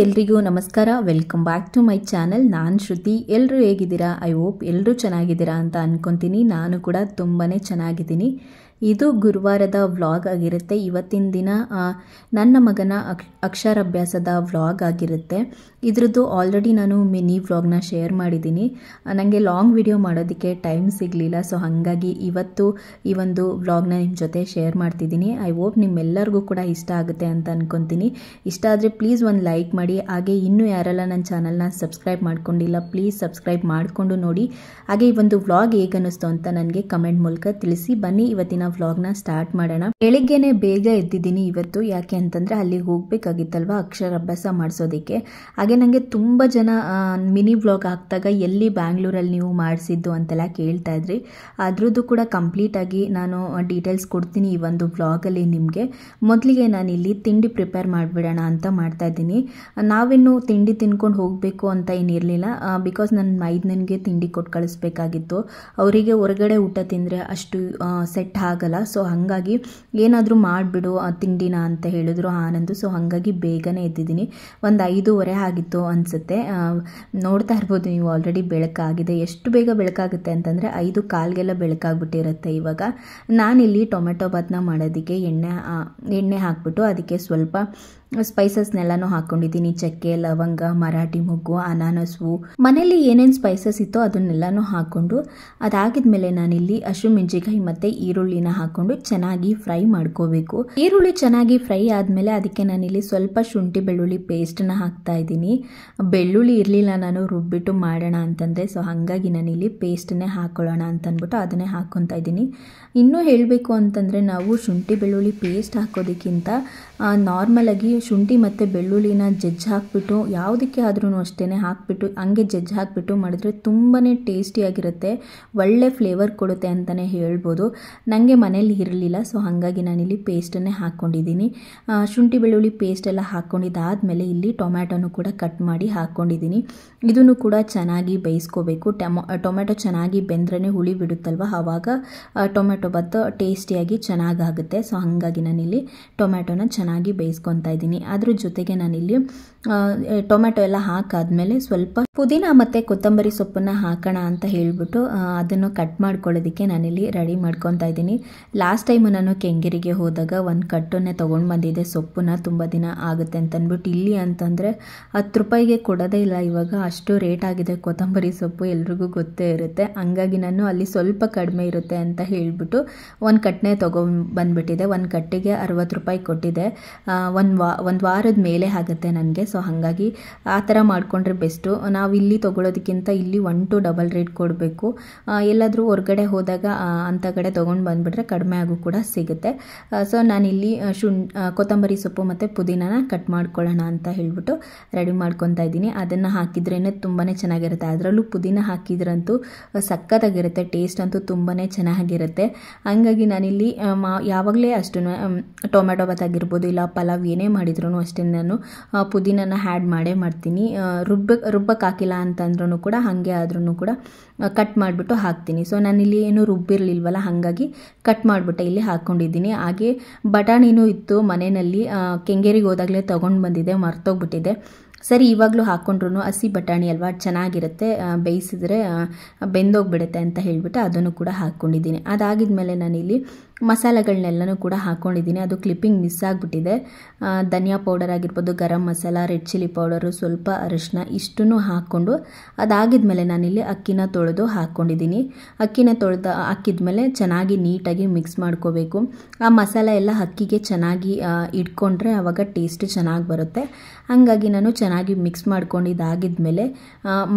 ಎಲ್ರಿಗೂ ನಮಸ್ಕಾರ. Welcome back to my channel. ನಾನು ಶ್ರುತಿ. ಎಲ್ಲರೂ ಹೇಗಿದ್ದೀರಾ? ಐ ಹೋಪ್ ಎಲ್ಲರೂ ಚೆನ್ನಾಗಿದ್ದೀರಾ ಅಂತ ಅನ್ಕೊತೀನಿ. ನಾನು ಕೂಡ ತುಂಬಾ ಚೆನ್ನಾಗಿದ್ದೀನಿ. ಇದು ಗುರುವಾರದ ವ್ಲಾಗ್ ಆಗಿರುತ್ತೆ. ಇವತ್ತಿನ ದಿನ ನನ್ನ ಮಗನ ಅಕ್ಷರಾಭ್ಯಾಸದ ವ್ಲಾಗ್ ಆಗಿರುತ್ತೆ. ಇದ್ರದ್ದು ಆಲ್ರೆಡಿ ನಾನು ಮಿನಿ ವ್ಲಾಗ್ನ ಶೇರ್ ಮಾಡಿದ್ದೀನಿ. ನನಗೆ ಲಾಂಗ್ ವಿಡಿಯೋ ಮಾಡೋದಕ್ಕೆ ಟೈಮ್ ಸಿಗಲಿಲ್ಲ. ಸೊ ಹಾಗಾಗಿ ಇವತ್ತು ಈ ಒಂದು ವ್ಲಾಗ್ನ ನಿಮ್ಮ ಜೊತೆ ಶೇರ್ ಮಾಡ್ತಿದ್ದೀನಿ. ಐ ಹೋಪ್ ನಿಮ್ಮೆಲ್ಲರಿಗೂ ಕೂಡ ಇಷ್ಟ ಆಗುತ್ತೆ ಅಂತ ಅನ್ಕೊತೀನಿ. ಇಷ್ಟ ಆದರೆ ಪ್ಲೀಸ್ ಒಂದು ಲೈಕ್ ಮಾಡಿ. ಹಾಗೆ ಇನ್ನೂ ಯಾರೆಲ್ಲ ನನ್ನ ಚಾನಲ್ನ ಸಬ್ಸ್ಕ್ರೈಬ್ ಮಾಡ್ಕೊಂಡಿಲ್ಲ ಪ್ಲೀಸ್ ಸಬ್ಸ್ಕ್ರೈಬ್ ಮಾಡಿಕೊಂಡು ನೋಡಿ. ಹಾಗೆ ಈ ಒಂದು ವ್ಲಾಗ್ ಹೇಗನ್ನಿಸ್ತು ಅಂತ ನನಗೆ ಕಮೆಂಟ್ ಮೂಲಕ ತಿಳಿಸಿ. ಬನ್ನಿ ಇವತ್ತಿನ ವ್ಲಾಗ್ನ ಸ್ಟಾರ್ಟ್ ಮಾಡೋಣ. ಬೆಳಿಗ್ಗೆನೆ ಬೇಗ ಎದ್ದಿದ್ದೀನಿ ಇವತ್ತು. ಯಾಕೆ ಅಂತಂದ್ರೆ ಅಲ್ಲಿಗೆ ಹೋಗ್ಬೇಕಾಗಿತ್ತಲ್ವಾ ಅಕ್ಷರಾಭ್ಯಾಸ ಮಾಡಿಸೋದಕ್ಕೆ. ಹಾಗೆ ನನಗೆ ತುಂಬ ಜನ ಮಿನಿ ವ್ಲಾಗ್ ಹಾಕಿದಾಗ ಎಲ್ಲಿ ಬ್ಯಾಂಗ್ಳೂರಲ್ಲಿ ನೀವು ಮಾಡಿಸಿದ್ದು ಅಂತೆಲ್ಲ ಕೇಳ್ತಾ ಇದ್ರಿ. ಅದ್ರದ್ದು ಕೂಡ ಕಂಪ್ಲೀಟ್ ಆಗಿ ನಾನು ಡೀಟೇಲ್ಸ್ ಕೊಡ್ತೀನಿ ಈ ಒಂದು ವ್ಲಾಗಲ್ಲಿ ನಿಮಗೆ. ಮೊದಲಿಗೆ ನಾನು ಇಲ್ಲಿ ತಿಂಡಿ ಪ್ರಿಪೇರ್ ಮಾಡಿಬಿಡೋಣ ಅಂತ ಮಾಡ್ತಾ ಇದ್ದೀನಿ. ನಾವಿನ್ನು ತಿಂಡಿ ತಿನ್ಕೊಂಡು ಹೋಗಬೇಕು ಅಂತ ಏನಿರಲಿಲ್ಲ. ಬಿಕಾಸ್ ನನ್ನ ಮೈದನಿಗೆ ತಿಂಡಿ ಕೊಟ್ಟು ಕಳಿಸ್ಬೇಕಾಗಿತ್ತು. ಅವರಿಗೆ ಹೊರಗಡೆ ಊಟ ತಿಂದರೆ ಅಷ್ಟು ಸೆಟ್ ಆಗಲ್ಲ. ಸೊ ಹಾಗಾಗಿ ಏನಾದರೂ ಮಾಡಿಬಿಡು ತಿಂಡಿನ ಅಂತ ಹೇಳಿದ್ರು ಆನಂದು. ಸೊ ಹಾಗಾಗಿ ಬೇಗನೆ ಎದ್ದಿದ್ದೀನಿ. ಒಂದು 5:30 ಆಗಿತ್ತು ಅನಿಸುತ್ತೆ. ನೋಡ್ತಾ ಇರ್ಬೋದು ನೀವು ಆಲ್ರೆಡಿ ಬೆಳಕಾಗಿದೆ. ಎಷ್ಟು ಬೇಗ ಬೆಳಕಾಗುತ್ತೆ ಅಂತಂದರೆ 5:15 ಬೆಳಕಾಗ್ಬಿಟ್ಟಿರುತ್ತೆ. ಇವಾಗ ನಾನಿಲ್ಲಿ ಟೊಮೆಟೊ ಬಾತ್ನ ಮಾಡೋದಕ್ಕೆ ಎಣ್ಣೆ ಹಾಕ್ಬಿಟ್ಟು ಅದಕ್ಕೆ ಸ್ವಲ್ಪ ಸ್ಪೈಸಸ್ನೆಲ್ಲನೂ ಹಾಕ್ಕೊಂಡಿದ್ದೀನಿ. ಚಕ್ಕೆ, ಲವಂಗ, ಮರಾಠಿ ಮೊಗ್ಗು, ಅನಾನಸು, ಮನೇಲಿ ಏನೇನು ಸ್ಪೈಸಸ್ ಇತ್ತೋ ಅದನ್ನೆಲ್ಲನೂ ಹಾಕ್ಕೊಂಡು ಅದಾಗಿದ್ಮೇಲೆ ನಾನಿಲ್ಲಿ ಹಸಿಮೆಣಸಿನಕಾಯಿ ಮತ್ತು ಈರುಳ್ಳಿನ ಹಾಕ್ಕೊಂಡು ಚೆನ್ನಾಗಿ ಫ್ರೈ ಮಾಡ್ಕೋಬೇಕು. ಈರುಳ್ಳಿ ಚೆನ್ನಾಗಿ ಫ್ರೈ ಆದಮೇಲೆ ಅದಕ್ಕೆ ನಾನಿಲ್ಲಿ ಸ್ವಲ್ಪ ಶುಂಠಿ ಬೆಳ್ಳುಳ್ಳಿ ಪೇಸ್ಟನ್ನ ಹಾಕ್ತಾ ಇದ್ದೀನಿ. ಬೆಳ್ಳುಳ್ಳಿ ಇರಲಿಲ್ಲ ನಾನು ರುಬ್ಬಿಟ್ಟು ಮಾಡೋಣ ಅಂತಂದರೆ. ಸೊ ಹಾಗಾಗಿ ನಾನಿಲ್ಲಿ ಪೇಸ್ಟನ್ನೇ ಹಾಕ್ಕೊಳ್ಳೋಣ ಅಂತಂದ್ಬಿಟ್ಟು ಅದನ್ನೇ ಹಾಕ್ಕೊತಾ ಇದ್ದೀನಿ. ಇನ್ನೂ ಹೇಳಬೇಕು ಅಂತಂದರೆ ನಾವು ಶುಂಠಿ ಬೆಳ್ಳುಳ್ಳಿ ಪೇಸ್ಟ್ ಹಾಕೋದಕ್ಕಿಂತ ನಾರ್ಮಲಾಗಿ ಶುಂಠಿ ಮತ್ತು ಬೆಳ್ಳುಳ್ಳಿನ ಜಜ್ಜಿ ಹಾಕ್ಬಿಟ್ಟು ಯಾವುದಕ್ಕೆ ಆದ್ರೂ ಅಷ್ಟೇ ಹಾಕ್ಬಿಟ್ಟು ಹಂಗೆ ಜಜ್ಜಿ ಹಾಕ್ಬಿಟ್ಟು ಮಾಡಿದ್ರೆ ತುಂಬಾ ಟೇಸ್ಟಿಯಾಗಿರುತ್ತೆ. ಒಳ್ಳೆ ಫ್ಲೇವರ್ ಕೊಡುತ್ತೆ ಅಂತಲೇ ಹೇಳ್ಬೋದು. ನನಗೆ ಮನೇಲಿ ಇರಲಿಲ್ಲ. ಸೊ ಹಾಗಾಗಿ ನಾನಿಲ್ಲಿ ಪೇಸ್ಟನ್ನೇ ಹಾಕ್ಕೊಂಡಿದ್ದೀನಿ. ಶುಂಠಿ ಬೆಳ್ಳುಳ್ಳಿ ಪೇಸ್ಟ್ ಎಲ್ಲ ಹಾಕ್ಕೊಂಡಿದ್ದಾದಮೇಲೆ ಇಲ್ಲಿ ಟೊಮ್ಯಾಟೊನು ಕೂಡ ಕಟ್ ಮಾಡಿ ಹಾಕ್ಕೊಂಡಿದ್ದೀನಿ. ಇದನ್ನು ಕೂಡ ಚೆನ್ನಾಗಿ ಬೇಯಿಸ್ಕೋಬೇಕು. ಟೊಮೆಟೊ ಚೆನ್ನಾಗಿ ಬೆಂದ್ರೇ ಹುಳಿ ಬಿಡುತ್ತಲ್ವ, ಆವಾಗ ಟೊಮೆಟೊ ಬಾತ್ ಟೇಸ್ಟಿಯಾಗಿ ಚೆನ್ನಾಗಾಗುತ್ತೆ. ಸೊ ಹಾಗಾಗಿ ನಾನಿಲ್ಲಿ ಟೊಮೆಟೊನ ಚೆನ್ನಾಗಿ ಬೇಯಿಸ್ಕೊತಾ ಇದ್ದೀನಿ. ಅದ್ರ ಜೊತೆಗೆ ನಾನಿಲ್ಲಿ ಟೊಮೆಟೊ ಎಲ್ಲ ಹಾಕಾದ್ಮೇಲೆ ಸ್ವಲ್ಪ ಪುದೀನ ಮತ್ತು ಕೊತ್ತಂಬರಿ ಸೊಪ್ಪನ್ನು ಹಾಕೋಣ ಅಂತ ಹೇಳಿಬಿಟ್ಟು ಅದನ್ನು ಕಟ್ ಮಾಡ್ಕೊಳ್ಳೋದಕ್ಕೆ ನಾನಿಲ್ಲಿ ರೆಡಿ ಮಾಡ್ಕೊತಾ ಇದ್ದೀನಿ. ಲಾಸ್ಟ್ ಟೈಮು ನಾನು ಕೆಂಗೇರಿಗೆ ಹೋದಾಗ ಒಂದು ಕಟ್ಟನ್ನೇ ತೊಗೊಂಡು ಬಂದಿದ್ದೆ ಸೊಪ್ಪನ್ನ. ತುಂಬ ದಿನ ಆಗುತ್ತೆ ಅಂತಂದ್ಬಿಟ್ಟು ಇಲ್ಲಿ ಅಂತಂದರೆ 10 ರೂಪಾಯಿಗೆ ಕೊಡೋದೇ ಇಲ್ಲ ಇವಾಗ. ಅಷ್ಟು ರೇಟ್ ಆಗಿದೆ ಕೊತ್ತಂಬರಿ ಸೊಪ್ಪು, ಎಲ್ರಿಗೂ ಗೊತ್ತೇ ಇರುತ್ತೆ. ಹಂಗಾಗಿ ನಾನು ಅಲ್ಲಿ ಸ್ವಲ್ಪ ಕಡಿಮೆ ಇರುತ್ತೆ ಅಂತ ಹೇಳಿಬಿಟ್ಟು ಒಂದು ಕಟ್ಟನೆ ತೊಗೊಂಡ್ಬಂದ್ಬಿಟ್ಟಿದೆ. ಒಂದು ಕಟ್ಟಿಗೆ 60 ರೂಪಾಯಿ ಕೊಟ್ಟಿದೆ. ಒಂದು ವಾರದ ಮೇಲೆ ಆಗುತ್ತೆ ನನಗೆ. ಸೊ ಹಾಗಾಗಿ ಆ ಥರ ಮಾಡಿಕೊಂಡ್ರೆ ಬೆಸ್ಟು. ನಾವು ಇಲ್ಲಿ ತೊಗೊಳೋದಕ್ಕಿಂತ ಇಲ್ಲಿ 1 to ಡಬಲ್ ರೇಟ್ ಕೊಡಬೇಕು. ಎಲ್ಲಾದರೂ ಹೊರಗಡೆ ಹೋದಾಗ ಅಂಥ ಕಡೆ ತೊಗೊಂಡು ಬಂದುಬಿಟ್ರೆ ಕಡಿಮೆ ಆಗು ಕೂಡ ಸಿಗುತ್ತೆ. ಸೊ ನಾನಿಲ್ಲಿ ಕೊತ್ತಂಬರಿ ಸೊಪ್ಪು ಮತ್ತು ಪುದೀನನ ಕಟ್ ಮಾಡ್ಕೊಳ್ಳೋಣ ಅಂತ ಹೇಳಿಬಿಟ್ಟು ರೆಡಿ ಮಾಡ್ಕೊತಾ ಇದ್ದೀನಿ. ಅದನ್ನು ಹಾಕಿದ್ರೇ ತುಂಬಾ ಚೆನ್ನಾಗಿರುತ್ತೆ. ಅದರಲ್ಲೂ ಪುದೀನ ಹಾಕಿದ್ರಂತೂ ಸಖತ್ತಾಗಿರುತ್ತೆ. ಟೇಸ್ಟ್ ಅಂತೂ ತುಂಬಾ ಚೆನ್ನಾಗಿರುತ್ತೆ. ಹಂಗಾಗಿ ನಾನಿಲ್ಲಿ ಯಾವಾಗಲೇ ಅಷ್ಟು ಟೊಮೆಟೊ ಬಾತ್ ಆಗಿರ್ಬೋದು ಇಲ್ಲ ಪಲಾವ್ ಏನೇ ಮಾಡಿದ್ರು ಅಷ್ಟೇ ನಾನು ಪುದೀನನ ಆ್ಯಡ್ ಮಾಡೇ ಮಾಡ್ತೀನಿ. ರುಬ್ಬಕ್ಕೆ ಹಾಕಿಲ್ಲ ಅಂತಂದ್ರೂ ಕೂಡ ಹಾಗೆ ಆದ್ರೂ ಕೂಡ ಕಟ್ ಮಾಡಿಬಿಟ್ಟು ಹಾಕ್ತೀನಿ. ಸೊ ನಾನಿಲ್ಲಿ ಏನು ರುಬ್ಬಿರಲಿಲ್ವಲ್ಲ, ಹಾಗಾಗಿ ಕಟ್ ಮಾಡಿಬಿಟ್ಟೆ ಇಲ್ಲಿ ಹಾಕ್ಕೊಂಡಿದ್ದೀನಿ. ಹಾಗೆ ಬಟಾಣಿನೂ ಇತ್ತು ಮನೆಯಲ್ಲಿ. ಕೆಂಗೇರಿಗೆ ಹೋದಾಗಲೇ ತೊಗೊಂಡು ಬಂದಿದ್ದೆ, ಮರ್ತೋಗ್ಬಿಟ್ಟಿದೆ. ಸರಿ ಇವಾಗಲೂ ಹಾಕ್ಕೊಂಡ್ರು ಹಸಿ ಬಟಾಣಿ ಅಲ್ವಾ ಚೆನ್ನಾಗಿರುತ್ತೆ, ಬೇಯಿಸಿದ್ರೆ ಬೆಂದೋಗ್ಬಿಡುತ್ತೆ ಅಂತ ಹೇಳಿಬಿಟ್ಟು ಅದನ್ನು ಕೂಡ ಹಾಕ್ಕೊಂಡಿದ್ದೀನಿ. ಅದಾಗಿದ್ಮೇಲೆ ನಾನಿಲ್ಲಿ ಮಸಾಲೆಗಳನ್ನೆಲ್ಲನೂ ಕೂಡ ಹಾಕ್ಕೊಂಡಿದ್ದೀನಿ. ಅದು ಕ್ಲಿಪ್ಪಿಂಗ್ ಮಿಸ್ ಆಗಿಬಿಟ್ಟಿದೆ. ಧನಿಯಾ ಪೌಡರ್ ಆಗಿರ್ಬೋದು, garam masala, red chilli powder, ಸ್ವಲ್ಪ ಅರಿಶಿನ ಇಷ್ಟನ್ನು ಹಾಕ್ಕೊಂಡು ಅದಾಗಿದ್ಮೇಲೆ ನಾನಿಲ್ಲಿ ಅಕ್ಕಿನ ತೊಳೆದು ಹಾಕ್ಕೊಂಡಿದ್ದೀನಿ. ಅಕ್ಕಿನ ಹಾಕಿದ್ಮೇಲೆ ಚೆನ್ನಾಗಿ ನೀಟಾಗಿ ಮಿಕ್ಸ್ ಮಾಡ್ಕೋಬೇಕು. ಆ ಮಸಾಲೆ ಎಲ್ಲ ಅಕ್ಕಿಗೆ ಚೆನ್ನಾಗಿ ಇಟ್ಕೊಂಡ್ರೆ ಆವಾಗ ಟೇಸ್ಟ್ ಚೆನ್ನಾಗಿ ಬರುತ್ತೆ. ಹಾಗಾಗಿ ನಾನು ಚೆನ್ನಾಗಿ ಮಿಕ್ಸ್ ಮಾಡ್ಕೊಂಡಿದ್ದಾಗಿದ್ಮೇಲೆ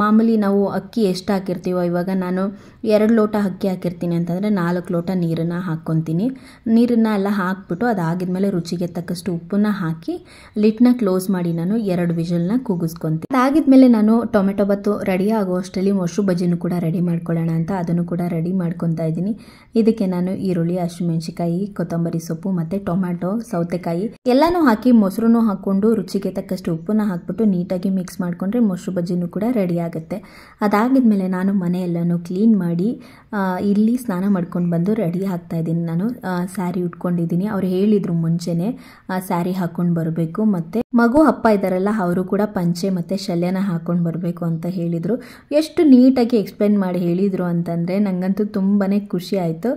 ಮಾಮೂಲಿ ನಾವು ಅಕ್ಕಿ ಎಷ್ಟು ಹಾಕಿರ್ತೀವೋ, ಇವಾಗ ನಾನು 2 ಲೋಟ ಅಕ್ಕಿ ಹಾಕಿರ್ತೀನಿ ಅಂತಂದರೆ 4 ಲೋಟ ನೀರನ್ನು ಹಾಕ್ಕೊತೀನಿ. ನೀರನ್ನ ಎಲ್ಲ ಹಾಕ್ಬಿಟ್ಟು ಅದಾಗಿದ್ಮೇಲೆ ರುಚಿಗೆ ತಕ್ಕಷ್ಟು ಉಪ್ಪನ್ನ ಹಾಕಿ ಲಿಡ್ನ ಕ್ಲೋಸ್ ಮಾಡಿ ನಾನು 2 ವಿಷಲ್ನ ಕೂಗಿಸ್ಕೊತೀನಿ. ಅದಾಗಿದ್ಮೇಲೆ ನಾನು ಟೊಮೆಟೊ ಬಾತು ರೆಡಿ ಆಗೋ ಅಷ್ಟರಲ್ಲಿ ಮೊಸರು ಬಜ್ಜಿನೂ ಕೂಡ ರೆಡಿ ಮಾಡ್ಕೊಳ್ಳೋಣ ಅಂತ ಅದನ್ನು ಕೂಡ ರೆಡಿ ಮಾಡ್ಕೊತಾ ಇದ್ದೀನಿ. ಇದಕ್ಕೆ ನಾನು ಈರುಳ್ಳಿ, ಹಸಿಮೆಣಸಿನಕಾಯಿ, ಕೊತ್ತಂಬರಿ ಸೊಪ್ಪು ಮತ್ತು ಟೊಮೆಟೊ, ಸೌತೆಕಾಯಿ ಎಲ್ಲನೂ ಹಾಕಿ ಮೊಸರನ್ನು ಹಾಕ್ಕೊಂಡು ರುಚಿಗೆ ತಕ್ಕಷ್ಟು ಉಪ್ಪನ್ನ ಹಾಕ್ಬಿಟ್ಟು ನೀಟಾಗಿ ಮಿಕ್ಸ್ ಮಾಡಿಕೊಂಡ್ರೆ ಮೊಸರು ಬಜ್ಜಿನೂ ಕೂಡ ರೆಡಿ ಆಗುತ್ತೆ. ಅದಾಗಿದ್ಮೇಲೆ ನಾನು ಮನೆಯೆಲ್ಲನೂ ಕ್ಲೀನ್ ಮಾಡಿ ಇಲ್ಲಿ ಸ್ನಾನ ಮಾಡ್ಕೊಂಡು ಬಂದು ರೆಡಿ ಆಗ್ತಾ ಇದ್ದೀನಿ. ನಾನು ಸ್ಯಾರಿ ಉಟ್ಕೊಂಡಿದ್ದೀನಿ. ಅವ್ರು ಹೇಳಿದರು ಮುಂಚೆನೇ ಸ್ಯಾರಿ ಹಾಕ್ಕೊಂಡು ಬರಬೇಕು ಮತ್ತು ಮಗು ಅಪ್ಪ ಇದ್ದಾರಲ್ಲ ಅವರು ಕೂಡ ಪಂಚೆ ಮತ್ತು ಶಲ್ಯನ ಹಾಕ್ಕೊಂಡು ಬರಬೇಕು ಅಂತ ಹೇಳಿದರು. ಎಷ್ಟು ನೀಟಾಗಿ ಎಕ್ಸ್ಪ್ಲೇನ್ ಮಾಡಿ ಹೇಳಿದರು ಅಂತಂದರೆ ನನಗಂತೂ ತುಂಬಾ ಖುಷಿ ಆಯಿತು.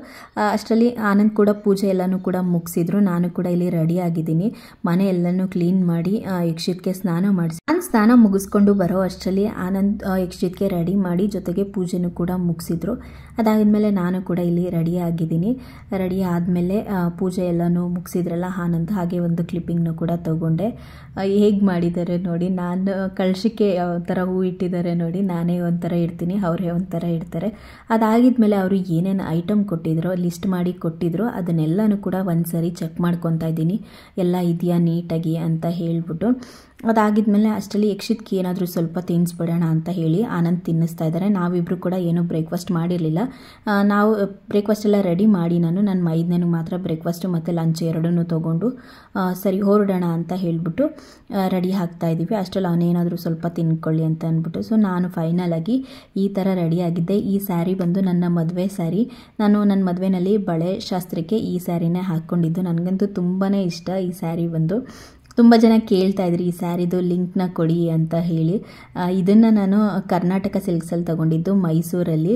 ಅಷ್ಟರಲ್ಲಿ ಆನಂದ್ ಕೂಡ ಪೂಜೆ ಎಲ್ಲನೂ ಕೂಡ ಮುಗಿಸಿದ್ರು. ನಾನು ಕೂಡ ಇಲ್ಲಿ ರೆಡಿ ಆಗಿದ್ದೀನಿ. ಮನೆ ಎಲ್ಲನೂ ಕ್ಲೀನ್ ಮಾಡಿ ಯಕ್ಷಿತ್ಗೆ ಸ್ನಾನ ಮಾಡಿಸಿ ನಾನು ಸ್ನಾನ ಮುಗಿಸ್ಕೊಂಡು ಬರೋ ಅಷ್ಟರಲ್ಲಿ ಆನಂದ್ ಯಕ್ಷಿತ್ಗೆ ರೆಡಿ ಮಾಡಿ ಜೊತೆಗೆ ಪೂಜೆನೂ ಕೂಡ ಮುಗಿಸಿದ್ರು. ಅದಾದಮೇಲೆ ನಾನು ಕೂಡ ಇಲ್ಲಿ ರೆಡಿ ಆಗಿದ್ದೀನಿ. ರೆಡಿ ಆದಮೇಲೆ ಪೂಜೆ ಎಲ್ಲನೂ ಮುಗಿಸಿದ್ರಲ್ಲ ಆನಂದ್, ಹಾಗೆ ಒಂದು ಕ್ಲಿಪ್ಪಿಂಗ್ನು ಕೂಡ ತಗೊಂಡೆ. ಹೇಗೆ ಮಾಡಿದ್ದಾರೆ ನೋಡಿ, ನಾನು ಕಳಶಕ್ಕೆ ಒಂಥರ ಹೂ ಇಟ್ಟಿದ್ದಾರೆ ನೋಡಿ, ನಾನೇ ಒಂಥರ ಇಡ್ತೀನಿ, ಅವರೇ ಒಂಥರ ಇಡ್ತಾರೆ. ಅದಾಗಿದ್ಮೇಲೆ ಅವರು ಏನೇನು ಐಟಮ್ ಕೊಟ್ಟಿದ್ರು ಲಿಸ್ಟ್ ಮಾಡಿ ಕೊಟ್ಟಿದ್ರು ಅದನ್ನೆಲ್ಲನೂ ಕೂಡ ಒಂದು ಸರಿ ಚೆಕ್ ಮಾಡ್ಕೊತಾ ಇದ್ದೀನಿ, ಎಲ್ಲ ಇದೆಯಾ ನೀಟಾಗಿ ಅಂತ ಹೇಳ್ಬಿಟ್ಟು. ಅದಾಗಿದ್ಮೇಲೆ ಅಷ್ಟರಲ್ಲಿ ಯಕ್ಷಿತ್ಗೆ ಏನಾದರೂ ಸ್ವಲ್ಪ ತಿನ್ನಿಸ್ಬಿಡೋಣ ಅಂತ ಹೇಳಿ ಆನಂದ್ ತಿನ್ನಿಸ್ತಾ ಇದ್ದಾರೆ. ನಾವಿಬ್ಬರು ಕೂಡ ಏನೂ ಬ್ರೇಕ್ಫಾಸ್ಟ್ ಮಾಡಿರಲಿಲ್ಲ. ನಾವು ಬ್ರೇಕ್ಫಾಸ್ಟ್ ಎಲ್ಲ ರೆಡಿ ಮಾಡಿ ನನ್ನ ಮೈದನೇನು ಮಾತ್ರ ಬ್ರೇಕ್ಫಾಸ್ಟು ಮತ್ತು ಲಂಚ್ ಎರಡನ್ನೂ ತೊಗೊಂಡು ಸರಿ ಹೊರಡೋಣ ಅಂತ ಹೇಳಿಬಿಟ್ಟು ರೆಡಿ ಆಗ್ತಾ ಇದ್ದೀವಿ. ಅಷ್ಟರಲ್ಲಿ ಅವನೇನಾದರೂ ಸ್ವಲ್ಪ ತಿನ್ಕೊಳ್ಳಿ ಅಂತ ಅಂದ್ಬಿಟ್ಟು ಸೊ ನಾನು ಫೈನಲಾಗಿ ಈ ಥರ ರೆಡಿ ಆಗಿದ್ದೆ. ಈ ಸ್ಯಾರಿ ಬಂದು ನನ್ನ ಮದುವೆ ಸ್ಯಾರಿ. ನಾನು ನನ್ನ ಮದುವೆನಲ್ಲಿ ಬಳೆ ಶಾಸ್ತ್ರಕ್ಕೆ ಈ ಸ್ಯಾರಿನೇ ಹಾಕ್ಕೊಂಡಿದ್ದು. ನನಗಂತೂ ತುಂಬಾ ಇಷ್ಟ ಈ ಸ್ಯಾರಿ ಬಂದು. ತುಂಬ ಜನ ಕೇಳ್ತಾ ಇದ್ರಿ ಈ ಸ್ಯಾರಿದು ಲಿಂಕ್ನ ಕೊಡಿ ಅಂತ ಹೇಳಿ. ಇದನ್ನು ನಾನು ಕರ್ನಾಟಕ ಸಿಲ್ಕ್ಸಲ್ಲಿ ತೊಗೊಂಡಿದ್ದು ಮೈಸೂರಲ್ಲಿ.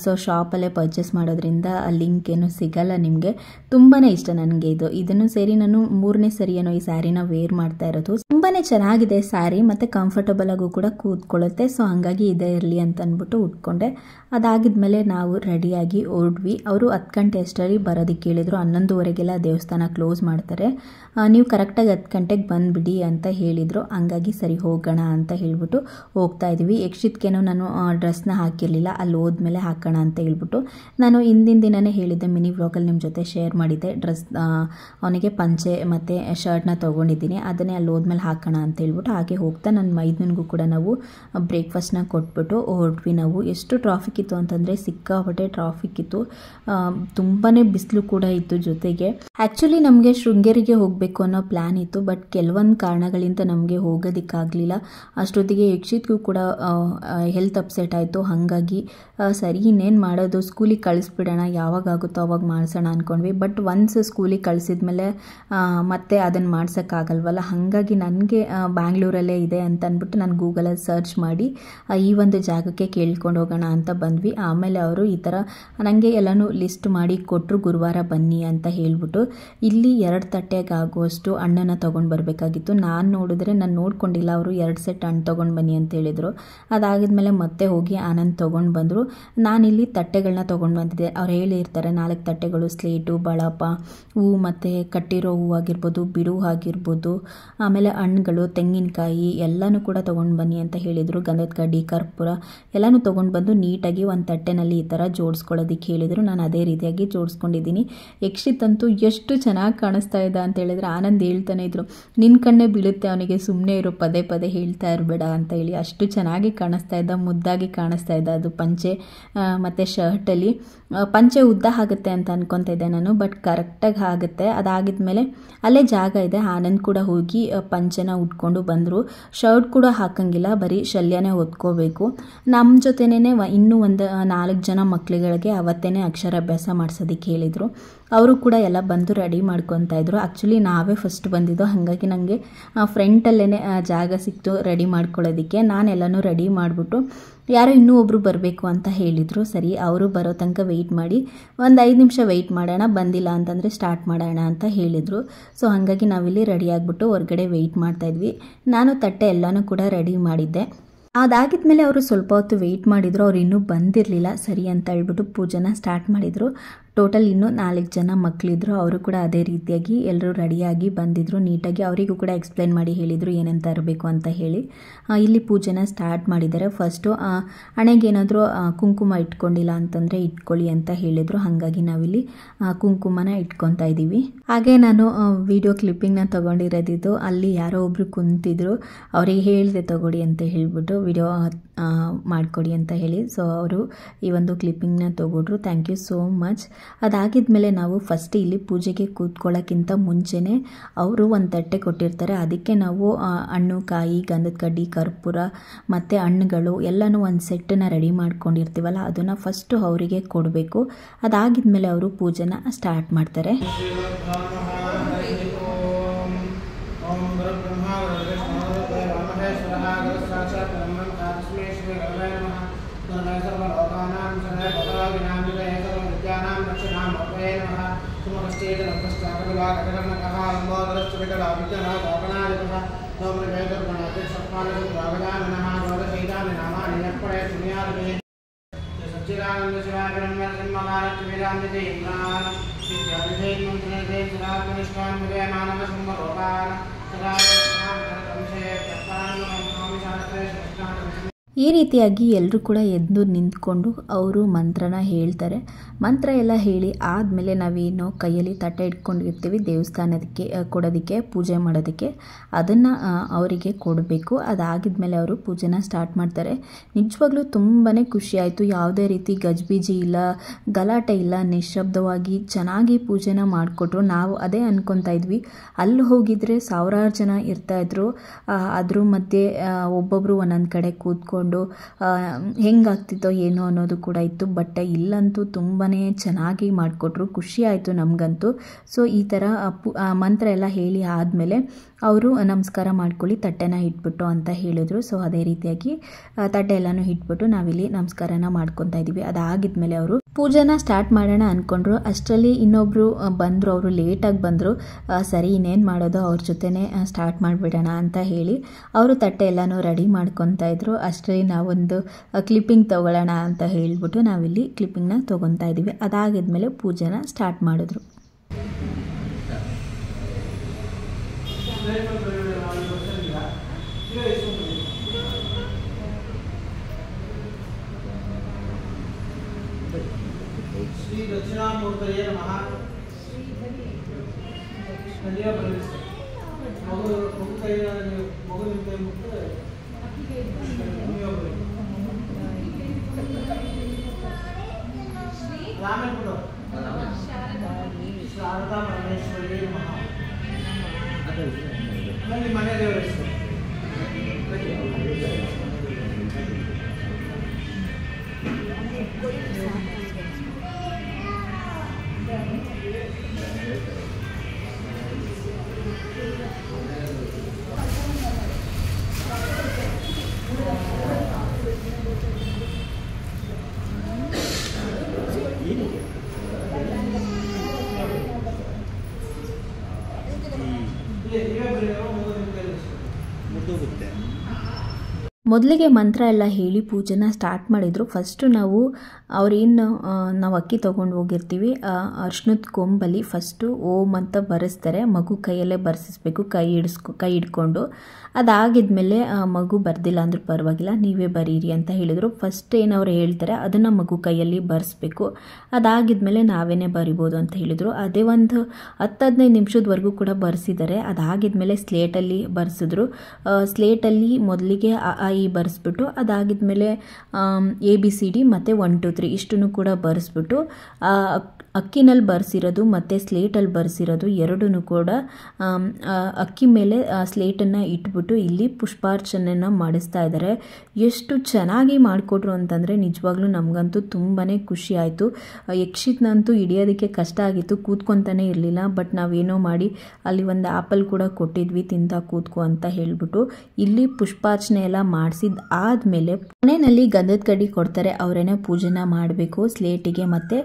ಸೊ ಶಾಪಲ್ಲೇ ಪರ್ಚೇಸ್ ಮಾಡೋದ್ರಿಂದ ಆ ಲಿಂಕ್ ಏನು ಸಿಗಲ್ಲ ನಿಮಗೆ. ತುಂಬಾ ಇಷ್ಟ ನನಗೆ ಇದನ್ನು ಸೇರಿ ನಾನು 3ನೇ ಸರಿ ಏನೋ ಈ ಸ್ಯಾರಿನ ವೇರ್ ಮಾಡ್ತಾ ಇರೋದು. ತುಂಬಾ ಚೆನ್ನಾಗಿದೆ ಸ್ಯಾರಿ ಮತ್ತು ಕಂಫರ್ಟಬಲ್ ಆಗು ಕೂಡ ಕೂತ್ಕೊಳ್ಳುತ್ತೆ. ಸೊ ಹಾಗಾಗಿ ಇದೇ ಇರಲಿ ಅಂತ ಅಂದ್ಬಿಟ್ಟು ಉಟ್ಕೊಂಡೆ. ಅದಾಗಿದ್ಮೇಲೆ ನಾವು ರೆಡಿಯಾಗಿ ಹೊರಡ್ವಿ. ಅವರು 10 ಗಂಟೆ ಅಷ್ಟರಲ್ಲಿ ಬರೋದಕ್ಕೆ ಹೇಳಿದರು. 11:15ಗೆಲ್ಲ ದೇವಸ್ಥಾನ ಕ್ಲೋಸ್ ಮಾಡ್ತಾರೆ, ನೀವು ಕರೆಕ್ಟಾಗಿ 10 ಗಂಟೆಗೆ ಬಂದುಬಿಡಿ ಅಂತ ಹೇಳಿದರು. ಹಂಗಾಗಿ ಸರಿ ಹೋಗೋಣ ಅಂತ ಹೇಳಿಬಿಟ್ಟು ಹೋಗ್ತಾ ಇದ್ದೀವಿ. ಯಕ್ಷಿತ್ಗೇನೋ ನಾನು ಡ್ರೆಸ್ನ ಹಾಕಿರಲಿಲ್ಲ, ಅಲ್ಲಿ ಹೋದ್ಮೇಲೆ ಹಾಕೋಣ ಅಂತ ಹೇಳ್ಬಿಟ್ಟು ನಾನು ಹಿಂದಿನ ದಿನವೇ ಹೇಳಿದ್ದೆ, ಮಿನಿ ವ್ಲಾಗಲ್ಲಿ ನಿಮ್ಮ ಜೊತೆ ಶೇರ್ ಮಾಡಿದ್ದೆ. ಡ್ರೆಸ್ ಅವನಿಗೆ ಪಂಚೆ ಮತ್ತು ಶರ್ಟ್ನ ತೊಗೊಂಡಿದ್ದೀನಿ, ಅದನ್ನೇ ಅಲ್ಲಿ ಹೋದ್ಮೇಲೆ ಹಾಕೋಣ ಅಂತ ಹೇಳ್ಬಿಟ್ಟು ಹಾಗೆ ಹೋಗ್ತಾ ನನ್ನ ಮೈದನಿಗೂ ಕೂಡ ನಾವು ಬ್ರೇಕ್ಫಾಸ್ಟ್ನ ಕೊಟ್ಬಿಟ್ಟು ಹೊರಟ್ವಿ. ನಾವು ಎಷ್ಟು ಟ್ರಾಫಿಕ್ ಇತ್ತು ಅಂತಂದರೆ ಸಿಕ್ಕಾಪಟ್ಟೆ ಟ್ರಾಫಿಕ್ ಇತ್ತು, ತುಂಬಾ ಬಿಸಿಲು ಕೂಡ ಇತ್ತು ಜೊತೆಗೆ. ಆ್ಯಕ್ಚುಲಿ ನಮಗೆ ಶೃಂಗೇರಿಗೆ ಹೋಗಬೇಕು ಅನ್ನೋ ಪ್ಲ್ಯಾನ್ ಇತ್ತು, ಬಟ್ ಕೆಲವೊಂದು ಕಾರಣಗಳಿಂದ ನಮಗೆ ಹೋಗೋದಕ್ಕಾಗಲಿಲ್ಲ. ಅಷ್ಟೊತ್ತಿಗೆ ಯಕ್ಷಿತ್ಗೂ ಕೂಡ ಹೆಲ್ತ್ ಅಪ್ಸೆಟ್ ಆಯಿತು. ಹಾಗಾಗಿ ಸರಿ ಇನ್ನೇನು ಮಾಡೋದು, ಸ್ಕೂಲಿಗೆ ಕಳಿಸ್ಬಿಡೋಣ, ಯಾವಾಗ ಆಗುತ್ತೋ ಅವಾಗ ಮಾಡಿಸೋಣ ಅಂದ್ಕೊಂಡ್ವಿ. ಬಟ್ ಒನ್ಸ್ ಸ್ಕೂಲಿಗೆ ಕಳಿಸಿದ್ಮೇಲೆ ಮತ್ತೆ ಅದನ್ನು ಮಾಡ್ಸೋಕ್ಕಾಗಲ್ವಲ್ಲ. ಹಾಗಾಗಿ ನನಗೆ ಬ್ಯಾಂಗ್ಳೂರಲ್ಲೇ ಇದೆ ಅಂತ ಅಂದ್ಬಿಟ್ಟು ನಾನು ಗೂಗಲಲ್ಲಿ ಸರ್ಚ್ ಮಾಡಿ ಈ ಒಂದು ಜಾಗಕ್ಕೆ ಕೇಳ್ಕೊಂಡು ಹೋಗೋಣ ಅಂತ ಬಂದ್ವಿ. ಆಮೇಲೆ ಅವರು ಈ ಥರ ನನಗೆ ಎಲ್ಲನೂ ಲಿಸ್ಟ್ ಮಾಡಿ ಕೊಟ್ಟರು, ಗುರುವಾರ ಬನ್ನಿ ಅಂತ ಹೇಳ್ಬಿಟ್ಟು. ಇಲ್ಲಿ 2 ತಟ್ಟೆಗೆ ಆಗುವಷ್ಟು ಹಣ್ಣನ್ನು ತೊಗೊಂಡು ಬರಬೇಕಾಗಿತ್ತು. ನಾನು ನೋಡಿದ್ರೆ ನಾನು ನೋಡ್ಕೊಂಡಿಲ್ಲ, ಅವರು 2 ಸೆಟ್ ಹಣ್ಣು ತೊಗೊಂಡು ಬನ್ನಿ ಅಂತ ಹೇಳಿದರು. ಅದಾಗಿದ್ಮೇಲೆ ಮತ್ತೆ ಹೋಗಿ ಆನಂದ್ ತೊಗೊಂಡು ಬಂದರು. ನಾನಿಲ್ಲಿ ತಟ್ಟೆಗಳನ್ನ ತೊಗೊಂಡು ಬಂದಿದ್ದೆ. ಅವ್ರು ಹೇಳಿರ್ತಾರೆ 4 ತಟ್ಟೆಗಳು, ಸ್ಲೇಟು, ಬಳಪ, ಹೂವು ಮತ್ತು ಕಟ್ಟಿರೋ ಹೂವು ಆಗಿರ್ಬೋದು, ಬಿಡು ಆಗಿರ್ಬೋದು, ಆಮೇಲೆ ಹಣ್ಣುಗಳು, ತೆಂಗಿನಕಾಯಿ ಎಲ್ಲನೂ ಕೂಡ ತೊಗೊಂಡು ಬನ್ನಿ ಅಂತ ಹೇಳಿದರು. ಗಂಧದ ಕಡ್ಡಿ, ಕರ್ಪೂರ ಎಲ್ಲನೂ ತೊಗೊಂಡು ಬಂದು ನೀಟಾಗಿ ಒಂದು ತಟ್ಟೆನಲ್ಲಿ ಈ ಥರ ಜೋಡಿಸ್ಕೊಳ್ಳೋದಕ್ಕೆ ಹೇಳಿದರು. ನಾನು ಅದೇ ರೀತಿಯಾಗಿ ಜೋಡಿಸ್ಕೊಂಡಿದ್ದೀನಿ. ಯಕ್ಷಿತ್ ಅಂತೂ ಎಷ್ಟು ಚೆನ್ನಾಗಿ ಕಾಣಿಸ್ತಾ ಇದ್ದ ಅಂತ ಹೇಳಿದ್ರೆ ಆನಂದ್ ಹೇಳ್ತಾನೆ ಇದ್ರು, ನಿನ್ನ ಕಣ್ಣೇ ಬೀಳುತ್ತೆ ಅವನಿಗೆ, ಸುಮ್ಮನೆ ಇರೋ, ಪದೇ ಪದೇ ಹೇಳ್ತಾ ಇರಬೇಡ ಅಂತ ಹೇಳಿ. ಅಷ್ಟು ಚೆನ್ನಾಗಿ ಕಾಣಿಸ್ತಾ ಇದ್ದ, ಮುದ್ದಾಗಿ ಕಾಣಿಸ್ತಾ ಇದ್ದ. ಅದು ಪಂಚೆ ಮತ್ತು ಶರ್ಟಲ್ಲಿ. ಪಂಚೆ ಉದ್ದ ಆಗುತ್ತೆ ಅಂತ ಅನ್ಕೊತಾ ಇದ್ದೆ ನಾನು, ಬಟ್ ಕರೆಕ್ಟಾಗಿ ಆಗುತ್ತೆ. ಅದಾಗಿದ್ಮೇಲೆ ಅಲ್ಲೇ ಜಾಗ ಇದೆ, ಆನಂದ್ ಕೂಡ ಹೋಗಿ ಪಂಚೆನ ಉಟ್ಕೊಂಡು ಬಂದರು. ಶರ್ಟ್ ಕೂಡ ಹಾಕಂಗಿಲ್ಲ, ಬರೀ ಶಲ್ಯನೇ ಹೊತ್ಕೋಬೇಕು. ನಮ್ಮ ಜೊತೆನೇ ಇನ್ನೂ ಒಂದು 4 ಜನ ಮಕ್ಕಳುಗಳಿಗೆ ಅವತ್ತೇ ಅಕ್ಷರಾಭ್ಯಾಸ ಮಾಡಿಸೋದಕ್ಕೆ ಹೇಳಿದರು. ಅವರು ಕೂಡ ಎಲ್ಲ ಬಂದು ರೆಡಿ ಮಾಡ್ಕೊತಾ ಇದ್ರು. ಆ್ಯಕ್ಚುಲಿ ನಾವೇ ಫಸ್ಟ್ ಬಂದಿದ್ದು, ಹಾಗಾಗಿ ನನಗೆ ಫ್ರಂಟಲ್ಲೇ ಜಾಗ ಸಿಕ್ತು ರೆಡಿ ಮಾಡ್ಕೊಳ್ಳೋದಕ್ಕೆ. ನಾನೆಲ್ಲನೂ ರೆಡಿ ಮಾಡಿಬಿಟ್ಟು ಯಾರೋ ಇನ್ನೂ ಒಬ್ಬರು ಬರಬೇಕು ಅಂತ ಹೇಳಿದರು. ಸರಿ ಅವರು ಬರೋ ತನಕ ವೆಯ್ಟ್ ಮಾಡಿ, ಒಂದು 5 ನಿಮಿಷ ವೆಯ್ಟ್ ಮಾಡೋಣ, ಬಂದಿಲ್ಲ ಅಂತಂದರೆ ಸ್ಟಾರ್ಟ್ ಮಾಡೋಣ ಅಂತ ಹೇಳಿದರು. ಸೊ ಹಾಗಾಗಿ ನಾವಿಲ್ಲಿ ರೆಡಿ ಆಗಿಬಿಟ್ಟು ಹೊರಗಡೆ ವೆಯ್ಟ್ ಮಾಡ್ತಾಯಿದ್ವಿ. ನಾನು ತಟ್ಟೆ ಎಲ್ಲನೂ ಕೂಡ ರೆಡಿ ಮಾಡಿದ್ದೆ. ಅದಾಗಿದ್ಮೇಲೆ ಅವರು ಸ್ವಲ್ಪ ಹೊತ್ತು ವೆಯ್ಟ್ ಮಾಡಿದರು. ಅವ್ರು ಇನ್ನೂ ಬಂದಿರಲಿಲ್ಲ. ಸರಿ ಅಂತ ಹೇಳ್ಬಿಟ್ಟು ಪೂಜೆನ ಸ್ಟಾರ್ಟ್ ಮಾಡಿದರು. ಟೋಟಲ್ ಇನ್ನೂ 4 ಜನ ಮಕ್ಕಳಿದ್ರು. ಅವರು ಕೂಡ ಅದೇ ರೀತಿಯಾಗಿ ಎಲ್ಲರೂ ರೆಡಿಯಾಗಿ ಬಂದಿದ್ದರು. ನೀಟಾಗಿ ಅವರಿಗೂ ಕೂಡ ಎಕ್ಸ್ಪ್ಲೇನ್ ಮಾಡಿ ಹೇಳಿದರು ಏನೇನು ತರಬೇಕು ಅಂತ ಹೇಳಿ. ಇಲ್ಲಿ ಪೂಜೆನ ಸ್ಟಾರ್ಟ್ ಮಾಡಿದ್ದಾರೆ. ಫಸ್ಟು ಹಣೆಗೇನಾದರೂ ಕುಂಕುಮ ಇಟ್ಕೊಂಡಿಲ್ಲ ಅಂತಂದರೆ ಇಟ್ಕೊಳ್ಳಿ ಅಂತ ಹೇಳಿದರು. ಹಾಗಾಗಿ ನಾವಿಲ್ಲಿ ಕುಂಕುಮನ ಇಟ್ಕೊತಾ ಇದ್ದೀವಿ. ಹಾಗೆ ನಾನು ವಿಡಿಯೋ ಕ್ಲಿಪ್ಪಿಂಗ್ನ ತೊಗೊಂಡಿರೋದಿದ್ದು, ಅಲ್ಲಿ ಯಾರೋ ಒಬ್ಬರು ಕುಂತಿದ್ರು, ಅವರಿಗೆ ಹೇಳಿದೆ ತಗೊಳ್ಳಿ ಅಂತ ಹೇಳಿಬಿಟ್ಟು, ವಿಡಿಯೋ ಮಾಡಿಕೊಡಿ ಅಂತ ಹೇಳಿ. ಸೊ ಅವರು ಈ ಒಂದು ಕ್ಲಿಪ್ಪಿಂಗ್ನ ತೊಗೊಂಡ್ರು. Thank you so much. ಅದಾಗಿದ್ಮೇಲೆ ನಾವು ಫಸ್ಟ್ ಇಲ್ಲಿ ಪೂಜೆಗೆ ಕೂತ್ಕೊಳ್ಳೋಕ್ಕಿಂತ ಮುಂಚೆನೇ ಅವರು ಒಂದು ತಟ್ಟೆ ಕೊಟ್ಟಿರ್ತಾರೆ. ಅದಕ್ಕೆ ನಾವು ಹಣ್ಣು, ಕಾಯಿ, ಗಂಧದ ಕಡ್ಡಿ, ಕರ್ಪೂರ ಮತ್ತು ಹಣ್ಣುಗಳು ಎಲ್ಲನೂ ಒಂದು ಸೆಟ್ಟನ್ನು ರೆಡಿ ಮಾಡ್ಕೊಂಡಿರ್ತೀವಲ್ಲ, ಅದನ್ನು ಫಸ್ಟು ಅವರಿಗೆ ಕೊಡಬೇಕು. ಅದಾಗಿದ್ಮೇಲೆ ಅವರು ಪೂಜೆನ ಸ್ಟಾರ್ಟ್ ಮಾಡ್ತಾರೆ. ಈ ರೀತಿಯಾಗಿ ಎಲ್ಲರೂ ಕೂಡ ಎದ್ದು ನಿಂತ್ಕೊಂಡು ಅವರು ಮಂತ್ರನ ಹೇಳ್ತಾರೆ. ಮಂತ್ರ ಎಲ್ಲ ಹೇಳಿ ಆದಮೇಲೆ ನಾವೇನು ಕೈಯಲ್ಲಿ ತಟ್ಟೆ ಇಟ್ಕೊಂಡಿರ್ತೀವಿ ದೇವಸ್ಥಾನದಕ್ಕೆ ಕೊಡೋದಕ್ಕೆ, ಪೂಜೆ ಮಾಡೋದಕ್ಕೆ, ಅದನ್ನು ಅವರಿಗೆ ಕೊಡಬೇಕು. ಅದಾಗಿದ್ಮೇಲೆ ಅವರು ಪೂಜೆನ ಸ್ಟಾರ್ಟ್ ಮಾಡ್ತಾರೆ. ನಿಜವಾಗ್ಲೂ ತುಂಬಾ ಖುಷಿ ಆಯಿತು. ಯಾವುದೇ ರೀತಿ ಗಜ್ಬೀಜಿ ಇಲ್ಲ, ಗಲಾಟೆ ಇಲ್ಲ, ನಿಶ್ಶಬ್ದವಾಗಿ ಚೆನ್ನಾಗಿ ಪೂಜೆನ ಮಾಡಿಕೊಟ್ರು. ನಾವು ಅದೇ ಅನ್ಕೊತಾ ಇದ್ವಿ, ಅಲ್ಲಿ ಹೋಗಿದ್ರೆ ಸಾವಿರಾರು ಜನ ಇರ್ತಾಯಿದ್ರು, ಅದ್ರ ಮಧ್ಯೆ ಒಬ್ಬೊಬ್ಬರು ಒಂದೊಂದು ಕಡೆ ಕೂತ್ಕೊಂಡು ಹೆಂಗಾಗ್ತಿತ್ತೋ ಏನೋ ಅನ್ನೋದು ಕೂಡ ಇತ್ತು. ಬಟ್ ಇಲ್ಲಂತೂ ತುಂಬಾ ಚೆನ್ನಾಗಿ ಮಾಡಿಕೊಟ್ರು, ಖುಷಿ ಆಯಿತು ನಮಗಂತೂ. ಸೊ ಈ ಥರ ಮಂತ್ರ ಎಲ್ಲ ಹೇಳಿ ಆದಮೇಲೆ ಅವರು ನಮಸ್ಕಾರ ಮಾಡ್ಕೊಳ್ಳಿ, ತಟ್ಟೆನ ಇಟ್ಬಿಟ್ಟು ಅಂತ ಹೇಳಿದ್ರು. ಸೊ ಅದೇ ರೀತಿಯಾಗಿ ತಟ್ಟೆ ಎಲ್ಲನೂ ಇಟ್ಬಿಟ್ಟು ನಾವಿಲ್ಲಿ ನಮಸ್ಕಾರನ ಮಾಡ್ಕೊತಾ ಇದ್ದೀವಿ. ಅದಾಗಿದ್ಮೇಲೆ ಅವರು ಪೂಜೆನ ಸ್ಟಾರ್ಟ್ ಮಾಡೋಣ ಅಂದ್ಕೊಂಡ್ರು. ಅಷ್ಟರಲ್ಲಿ ಇನ್ನೊಬ್ಬರು ಬಂದರು, ಅವರು ಲೇಟಾಗಿ ಬಂದರು. ಸರಿ ಇನ್ನೇನು ಮಾಡೋದು, ಅವ್ರ ಜೊತೆನೇ ಸ್ಟಾರ್ಟ್ ಮಾಡಿಬಿಡೋಣ ಅಂತ ಹೇಳಿ ಅವರು ತಟ್ಟೆ ಎಲ್ಲನೂ ರೆಡಿ ಮಾಡ್ಕೊತಾ ಇದ್ರು. ಅಷ್ಟರಲ್ಲಿ ನಾವೊಂದು ಕ್ಲಿಪ್ಪಿಂಗ್ ತೊಗೊಳ್ಳೋಣ ಅಂತ ಹೇಳಿಬಿಟ್ಟು ನಾವಿಲ್ಲಿ ಕ್ಲಿಪ್ಪಿಂಗ್ನ ತೊಗೊತಾ ಇದ್ದೀವಿ. ಅದಾಗಿದ್ಮೇಲೆ ಪೂಜೆನ ಸ್ಟಾರ್ಟ್ ಮಾಡಿದ್ರು. ಶ್ರೀ ದಕ್ಷಿಣಾಮೂರ್ತಯೇ ನಮಃ. ಮಗು ಕೈ ಮಗು ನಿಂತ ಮುಟ್ಟು ರಾಮೇಶ್ವರ ಶಾರದಾ ಪರಮೇಶ್ವರಿ ನಮಃ. ಅಲ್ಲಿ ಮನೆ ದೇವರ ಹೆಸರು ಮೊದಲಿಗೆ ಮಂತ್ರ ಎಲ್ಲ ಹೇಳಿ ಪೂಜೆನ ಸ್ಟಾರ್ಟ್ ಮಾಡಿದರು. ಫಸ್ಟು ನಾವು ನಾವು ಅಕ್ಕಿ ತೊಗೊಂಡು ಹೋಗಿರ್ತೀವಿ, ಅರ್ಶಿನದ ಕೊಂಬಲ್ಲಿ ಫಸ್ಟು ಓಂ ಅಂತ ಬರೆಸ್ತಾರೆ. ಮಗು ಕೈಯಲ್ಲೇ ಬರೆಸಿಸ್ಬೇಕು, ಕೈ ಹಿಡ್ಕೊಂಡು. ಅದಾಗಿದ್ಮೇಲೆ ಮಗು ಬರ್ದಿಲ್ಲ ಅಂದ್ರೂ ಪರವಾಗಿಲ್ಲ, ನೀವೇ ಬರೀರಿ ಅಂತ ಹೇಳಿದರು. ಫಸ್ಟ್ ಏನವ್ರು ಹೇಳ್ತಾರೆ ಅದನ್ನು ಮಗು ಕೈಯಲ್ಲಿ ಬರೆಸ್ಬೇಕು. ಅದಾಗಿದ್ಮೇಲೆ ನಾವೇನೇ ಬರಿಬೋದು ಅಂತ ಹೇಳಿದರು. ಅದೇ ಒಂದು 10-15 ನಿಮಿಷದವರೆಗೂ ಕೂಡ ಬರೆಸಿದ್ದಾರೆ. ಅದಾಗಿದ್ಮೇಲೆ ಸ್ಲೇಟಲ್ಲಿ ಬರೆಸಿದ್ರು. ಸ್ಲೇಟಲ್ಲಿ ಮೊದಲಿಗೆ ಬರೆಸ್ಬಿಟ್ಟು ಅದಾಗಿದ್ಮೇಲೆ ABCD ಮತ್ತು 1 2 3 ಇಷ್ಟನ್ನು ಕೂಡ ಬರೆಸ್ಬಿಟ್ಟು ಅಕ್ಕಿನಲ್ಲಿ ಬರೆಸಿರೋದು ಮತ್ತು ಸ್ಲೇಟಲ್ಲಿ ಬರೆಸಿರೋದು ಎರಡೂ ಕೂಡ ಅಕ್ಕಿ ಮೇಲೆ ಸ್ಲೇಟನ್ನು ಇಟ್ಬಿಟ್ಟು ಇಲ್ಲಿ ಪುಷ್ಪಾರ್ಚನೆಯನ್ನು ಮಾಡಿಸ್ತಾ ಇದ್ದಾರೆ. ಎಷ್ಟು ಚೆನ್ನಾಗಿ ಮಾಡಿಕೊಟ್ರು ಅಂತಂದರೆ ನಿಜವಾಗ್ಲೂ ನಮಗಂತೂ ತುಂಬಾ ಖುಷಿ ಆಯಿತು. ಯಕ್ಷಿತ್ನಂತೂ ಹಿಡಿಯೋದಕ್ಕೆ ಕಷ್ಟ ಆಗಿತ್ತು, ಕೂತ್ಕೊತಾನೆ ಇರಲಿಲ್ಲ. ಬಟ್ ನಾವೇನೋ ಮಾಡಿ ಅಲ್ಲಿ ಒಂದು ಆ್ಯಪಲ್ ಕೂಡ ಕೊಟ್ಟಿದ್ವಿ, ತಿಂತಾ ಕೂತ್ಕೊ ಅಂತ ಹೇಳಿಬಿಟ್ಟು ಇಲ್ಲಿ ಪುಷ್ಪಾರ್ಚನೆ ಎಲ್ಲ ಮಾಡಿಸಿದ ಆದಮೇಲೆ ಮನೆಯಲ್ಲಿ ಗಂಧದ ಕಡ್ಡಿ ಕೊಡ್ತಾರೆ, ಅವರೇನೆ ಪೂಜೆನ ಮಾಡಬೇಕು. ಸ್ಲೇಟಿಗೆ ಮತ್ತು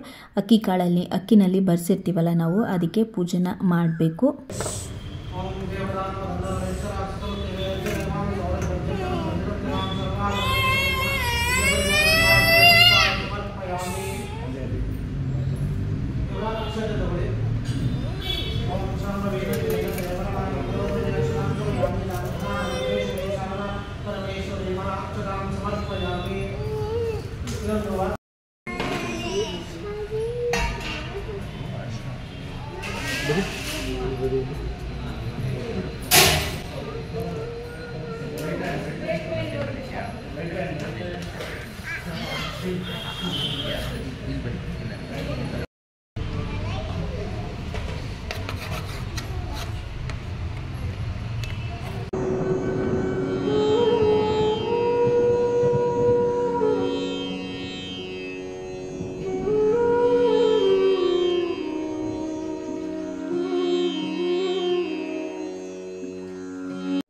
ಅಕ್ಕಿನಲ್ಲಿ ಬರ್ಸಿರ್ತೀವಲ್ಲ ನಾವು, ಅದಕ್ಕೆ ಪೂಜೆನ ಮಾಡಬೇಕು.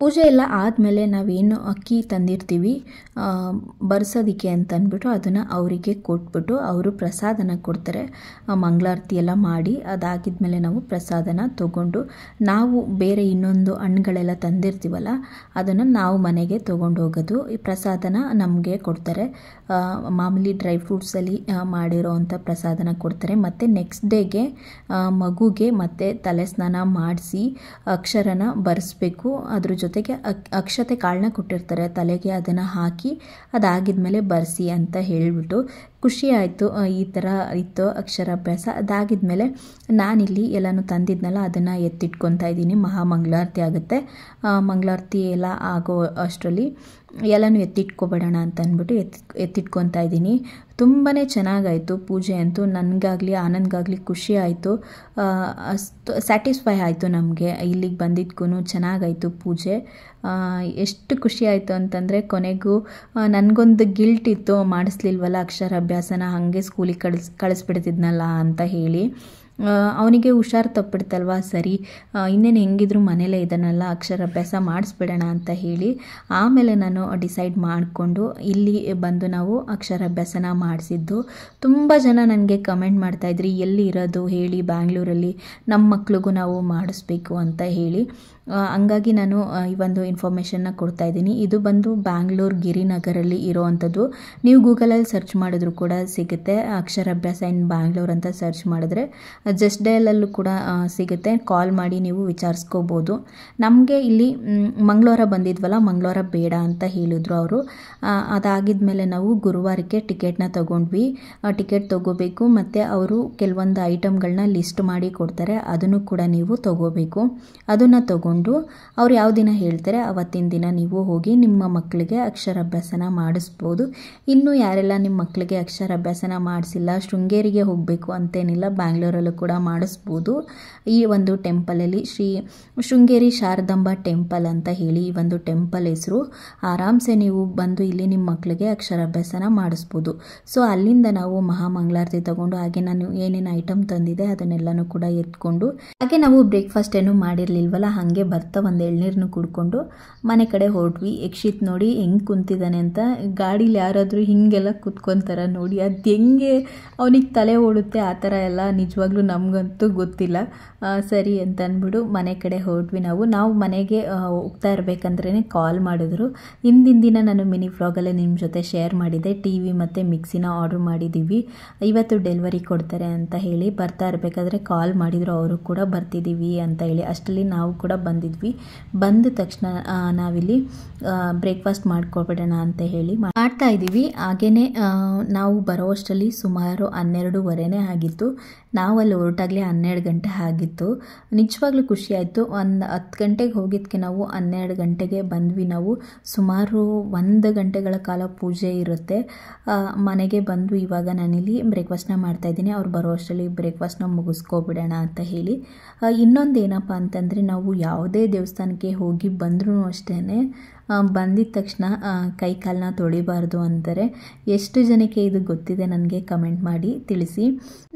ಪೂಜೆ ಎಲ್ಲ ಆದಮೇಲೆ ನಾವೇನು ಅಕ್ಕಿ ತಂದಿರ್ತೀವಿ ಬರ್ಸೋದಕ್ಕೆ ಅಂತ ಅಂದ್ಬಿಟ್ಟು ಅದನ್ನು ಅವರಿಗೆ ಕೊಟ್ಬಿಟ್ಟು ಅವರು ಪ್ರಸಾದನ ಕೊಡ್ತಾರೆ. ಮಂಗಳಾರತಿ ಎಲ್ಲ ಮಾಡಿ ಅದಾಗಿದ್ಮೇಲೆ ನಾವು ಪ್ರಸಾದನ ತೊಗೊಂಡು ನಾವು ಬೇರೆ ಇನ್ನೊಂದು ಹಣ್ಣುಗಳೆಲ್ಲ ತಂದಿರ್ತೀವಲ್ಲ ಅದನ್ನು ನಾವು ಮನೆಗೆ ತೊಗೊಂಡು ಹೋಗೋದು. ಈ ಪ್ರಸಾದನ ನಮಗೆ ಕೊಡ್ತಾರೆ. ಮಾಮೂಲಿ ಡ್ರೈ ಫ್ರೂಟ್ಸಲ್ಲಿ ಮಾಡಿರೋ ಅಂಥ ಪ್ರಸಾದನ ಕೊಡ್ತಾರೆ. ಮತ್ತು ನೆಕ್ಸ್ಟ್ ಡೇಗೆ ಮಗುಗೆ ಮತ್ತೆ ತಲೆ ಸ್ನಾನ ಮಾಡಿಸಿ ಅಕ್ಷರನ ಬರೆಸ್ಬೇಕು. ಅದ್ರ ಜೊತೆಗೆ ಅಕ್ಷತೆ ಕಾಳನ್ನ ಕೊಟ್ಟಿರ್ತಾರೆ ತಲೆಗೆ, ಅದನ್ನು ಹಾಕಿ ಅದಾಗಿದ್ಮೇಲೆ ಬರೆಸಿ ಅಂತ ಹೇಳಿಬಿಟ್ಟು ಖುಷಿ ಆಯಿತು. ಈ ಥರ ಇತ್ತು ಅಕ್ಷರಾಭ್ಯಾಸ. ಅದಾಗಿದ್ಮೇಲೆ ನಾನಿಲ್ಲಿ ಎಲ್ಲನೂ ತಂದಿದ್ನಲ್ಲ ಅದನ್ನು ಎತ್ತಿಟ್ಕೊತಾ ಇದ್ದೀನಿ. ಮಹಾಮಂಗಳಾರತಿ ಆಗುತ್ತೆ. ಮಂಗಳಾರತಿ ಎಲ್ಲ ಆಗೋ ಅಷ್ಟರಲ್ಲಿ ಎಲ್ಲನೂ ಎತ್ತಿಟ್ಕೊಬೇಡೋಣ ಅಂತ ಅಂದ್ಬಿಟ್ಟು ಎತ್ತಿಟ್ಕೊತಾ ಇದ್ದೀನಿ. ತುಂಬಾ ಚೆನ್ನಾಗಾಯಿತು ಪೂಜೆ ಅಂತೂ. ನನಗಾಗಲಿ ಆನಂದ್ಗಾಗಲಿ ಖುಷಿ ಆಯಿತು. ಅಷ್ಟು ಸ್ಯಾಟಿಸ್ಫೈ ಆಯಿತು ನಮಗೆ. ಇಲ್ಲಿಗೆ ಬಂದಿದ್ದಕ್ಕೂ ಚೆನ್ನಾಗಾಯಿತು ಪೂಜೆ. ಎಷ್ಟು ಖುಷಿ ಆಯಿತು ಅಂತಂದರೆ ಕೊನೆಗೂ ನನಗೊಂದು ಗಿಲ್ಟ್ ಇತ್ತು, ಮಾಡಿಸ್ಲಿಲ್ವಲ್ಲ ಅಕ್ಷರಾಭ್ಯಾಸನ, ಹಾಗೆ ಸ್ಕೂಲಿಗೆ ಕಳಿಸ್ಬಿಡ್ತಿದ್ನಲ್ಲ ಅಂತ ಹೇಳಿ. ಅವನಿಗೆ ಹುಷಾರು ತಪ್ಪಿಡ್ತಲ್ವ, ಸರಿ ಇನ್ನೇನು ಹೆಂಗಿದ್ರು ಮನೇಲೇ ಇದನ್ನೆಲ್ಲ ಅಕ್ಷರಾಭ್ಯಾಸ ಮಾಡಿಸ್ಬಿಡೋಣ ಅಂತ ಹೇಳಿ ಆಮೇಲೆ ನಾನು ಡಿಸೈಡ್ ಮಾಡಿಕೊಂಡು ಇಲ್ಲಿ ಬಂದು ನಾವು ಅಕ್ಷರಾಭ್ಯಾಸನ ಮಾಡಿಸಿದ್ದು. ತುಂಬ ಜನ ನನಗೆ ಕಮೆಂಟ್ ಮಾಡ್ತಾಯಿದ್ರಿ, ಎಲ್ಲಿ ಇರೋದು ಹೇಳಿ, ಬ್ಯಾಂಗ್ಳೂರಲ್ಲಿ ನಮ್ಮ ಮಕ್ಳಿಗೂ ನಾವು ಮಾಡಿಸ್ಬೇಕು ಅಂತ ಹೇಳಿ. ಹಂಗಾಗಿ ನಾನು ಈ ಒಂದು ಇನ್ಫಾರ್ಮೇಷನ್ನ ಕೊಡ್ತಾ ಇದ್ದೀನಿ. ಇದು ಬಂದು ಬ್ಯಾಂಗ್ಳೂರು ಗಿರಿನಗರಲ್ಲಿ ಇರೋವಂಥದ್ದು. ನೀವು ಗೂಗಲಲ್ಲಿ ಸರ್ಚ್ ಮಾಡಿದ್ರು ಕೂಡ ಸಿಗುತ್ತೆ. ಅಕ್ಷರಾಭ್ಯಾಸ ಇನ್ ಬ್ಯಾಂಗ್ಳೂರ್ ಅಂತ ಸರ್ಚ್ ಮಾಡಿದ್ರೆ ಜಸ್ಟ್ ಡಯಲಲ್ಲೂ ಕೂಡ ಸಿಗುತ್ತೆ. ಕಾಲ್ ಮಾಡಿ ನೀವು ವಿಚಾರಿಸ್ಕೋಬೋದು. ನಮಗೆ ಇಲ್ಲಿ ಮಂಗಳವಾರ ಬಂದಿದ್ವಲ್ಲ, ಮಂಗಳವಾರ ಬೇಡ ಅಂತ ಹೇಳಿದ್ರು ಅವರು. ಅದಾಗಿದ್ಮೇಲೆ ನಾವು ಗುರುವಾರಕ್ಕೆ ಟಿಕೆಟ್ನ ತೊಗೊಂಡ್ವಿ. ಟಿಕೆಟ್ ತೊಗೋಬೇಕು ಮತ್ತು ಅವರು ಕೆಲವೊಂದು ಐಟಮ್ಗಳನ್ನ ಲಿಸ್ಟ್ ಮಾಡಿ ಕೊಡ್ತಾರೆ, ಅದನ್ನು ಕೂಡ ನೀವು ತೊಗೋಬೇಕು. ಅದನ್ನು ತೊಗೊಂಡು ಅವ್ರು ಯಾವ ದಿನ ಹೇಳ್ತಾರೆ ಅವತ್ತಿನ ದಿನ ನೀವು ಹೋಗಿ ನಿಮ್ಮ ಮಕ್ಕಳಿಗೆ ಅಕ್ಷರಾಭ್ಯಾಸನ ಮಾಡಿಸ್ಬೋದು. ಇನ್ನು ಯಾರೆಲ್ಲ ನಿಮ್ಮ ಮಕ್ಕಳಿಗೆ ಅಕ್ಷರಾಭ್ಯಾಸನ ಮಾಡಿಸಿಲ್ಲ, ಶೃಂಗೇರಿಗೆ ಹೋಗಬೇಕು ಅಂತೇನಿಲ್ಲ, ಬ್ಯಾಂಗ್ಳೂರಲ್ಲೂ ಕೂಡ ಮಾಡಿಸ್ಬೋದು. ಈ ಒಂದು ಟೆಂಪಲಲ್ಲಿ ಶೃಂಗೇರಿ ಶಾರದಾಂಬ ಟೆಂಪಲ್ ಅಂತ ಹೇಳಿ ಈ ಒಂದು ಟೆಂಪಲ್ ಹೆಸರು. ಆರಾಮ್ಸೆ ನೀವು ಬಂದು ಇಲ್ಲಿ ನಿಮ್ಮ ಮಕ್ಕಳಿಗೆ ಅಕ್ಷರಾಭ್ಯಾಸನ ಮಾಡಿಸ್ಬೋದು. ಸೊ ಅಲ್ಲಿಂದ ನಾವು ಮಹಾಮಂಗಳಾರತಿ ತಗೊಂಡು ಹಾಗೆ ನಾನು ಏನೇನು ಐಟಮ್ ತಂದಿದೆ ಅದನ್ನೆಲ್ಲನೂ ಕೂಡ ಎತ್ಕೊಂಡು ಹಾಗೆ ನಾವು ಬ್ರೇಕ್ಫಾಸ್ಟ್ ಏನೂ ಮಾಡಿರಲಿಲ್ವಲ್ಲ, ಹಾಗೆ ಬರ್ತಾ ಒಂದು ಎಳ್ನೀರನ್ನು ಕುಡ್ಕೊಂಡು ಮನೆ ಕಡೆ ಹೊರಟ್ವಿ. ಯಕ್ಷಿತ್ ನೋಡಿ ಹೆಂಗೆ ಕುಂತಿದ್ದಾನೆ ಅಂತ. ಗಾಡೀಲಿ ಯಾರಾದರೂ ಹೀಗೆಲ್ಲ ಕುತ್ಕೊತಾರ ನೋಡಿ, ಅದು ಹೆಂಗೆ ಅವನಿಗೆ ತಲೆ ಓಡುತ್ತೆ ಆ ಥರ ಎಲ್ಲ ನಿಜವಾಗ್ಲೂ ನಮಗಂತೂ ಗೊತ್ತಿಲ್ಲ. ಸರಿ ಅಂತ ಅಂದ್ಬಿಟ್ಟು ಮನೆ ಕಡೆ ಹೊರಟ್ವಿ. ನಾವು ಮನೆಗೆ ಹೋಗ್ತಾ ಇರಬೇಕಂದ್ರೇ ಕಾಲ್ ಮಾಡಿದ್ರು. ಹಿಂದಿನ ದಿನ ನಾನು ಮಿನಿ ವ್ಲಾಗಲ್ಲೇ ನಿಮ್ಮ ಜೊತೆ ಶೇರ್ ಮಾಡಿದ್ದೆ. TV ಮತ್ತು ಮಿಕ್ಸಿನ ಆರ್ಡ್ರ್ ಮಾಡಿದ್ದೀವಿ, ಇವತ್ತು ಡೆಲಿವರಿ ಕೊಡ್ತಾರೆ ಅಂತ ಹೇಳಿ. ಬರ್ತಾ ಇರಬೇಕಾದ್ರೆ ಕಾಲ್ ಮಾಡಿದ್ರು, ಅವರು ಕೂಡ ಬರ್ತಿದ್ದೀವಿ ಅಂತ ಹೇಳಿ. ಅಷ್ಟರಲ್ಲಿ ನಾವು ಕೂಡ ಬಂದಿದ್ವಿ. ಬಂದ ತಕ್ಷಣ ನಾವಿಲ್ಲಿ ಬ್ರೇಕ್ಫಾಸ್ಟ್ ಮಾಡ್ಕೊಬಿಡೋಣ ಅಂತ ಹೇಳಿ ಮಾಡ್ತಾ ಇದ್ದೀವಿ. ಹಾಗೆಯೇ ನಾವು ಬರೋ ಅಷ್ಟರಲ್ಲಿ ಸುಮಾರು 12:15 ಆಗಿತ್ತು. ನಾವಲ್ಲಿ ಹೊರಟಾಗಲೇ 12 ಗಂಟೆ ಆಗಿತ್ತು. ನಿಜವಾಗ್ಲೂ ಖುಷಿ ಆಯಿತು. ಒಂದು 10 ಗಂಟೆಗೆ ಹೋಗಿದ್ದಕ್ಕೆ ನಾವು 12 ಗಂಟೆಗೆ ಬಂದ್ವಿ. ನಾವು ಸುಮಾರು 1 ಗಂಟೆಗಳ ಕಾಲ ಪೂಜೆ ಇರುತ್ತೆ. ಮನೆಗೆ ಬಂದು ಇವಾಗ ನಾನಿಲ್ಲಿ ಬ್ರೇಕ್ಫಾಸ್ಟ್ನ ಮಾಡ್ತಾಯಿದ್ದೀನಿ. ಅವ್ರು ಬರೋ ಅಷ್ಟರಲ್ಲಿ ಬ್ರೇಕ್ಫಾಸ್ಟ್ನ ಮುಗಿಸ್ಕೊಬಿಡೋಣ ಅಂತ ಹೇಳಿ. ಇನ್ನೊಂದು ಏನಪ್ಪ ಅಂತಂದರೆ, ನಾವು ಯಾವುದೇ ದೇವಸ್ಥಾನಕ್ಕೆ ಹೋಗಿ ಬಂದ್ರೂ ಅಷ್ಟೇ ಬಂದಿದ ತಕ್ಷಣ ಕೈ ಕಾಲನ್ನ ತೊಳಿಬಾರ್ದು ಅಂತಾರೆ. ಎಷ್ಟು ಜನಕ್ಕೆ ಇದು ಗೊತ್ತಿದೆ ನನಗೆ ಕಮೆಂಟ್ ಮಾಡಿ ತಿಳಿಸಿ.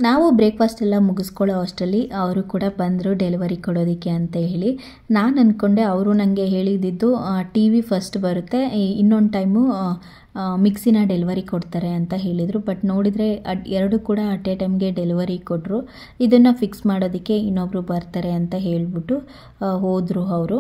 ನಾವು ಬ್ರೇಕ್ಫಾಸ್ಟ್ ಎಲ್ಲ ಮುಗಿಸ್ಕೊಳ್ಳೋ ಅಷ್ಟರಲ್ಲಿ ಅವರು ಕೂಡ ಬಂದರು ಡೆಲಿವರಿ ಕೊಡೋದಕ್ಕೆ ಅಂತ ಹೇಳಿ. ನಾನು ಅಂದ್ಕೊಂಡೆ ಅವರು ನನಗೆ ಹೇಳಿದ್ದು TV ಫಸ್ಟ್ ಬರುತ್ತೆ, ಇನ್ನೊಂದು ಟೈಮು ಮಿಕ್ಸಿನ ಡೆಲಿವರಿ ಕೊಡ್ತಾರೆ ಅಂತ ಹೇಳಿದರು. ಬಟ್ ನೋಡಿದರೆ ಎರಡು ಕೂಡ ಅಟ್ ಎ ಟೈಮ್ಗೆ ಡೆಲಿವರಿ ಕೊಟ್ಟರು. ಇದನ್ನು ಫಿಕ್ಸ್ ಮಾಡೋದಕ್ಕೆ ಇನ್ನೊಬ್ಬರು ಬರ್ತಾರೆ ಅಂತ ಹೇಳಿಬಿಟ್ಟು ಹೋದರು ಅವರು.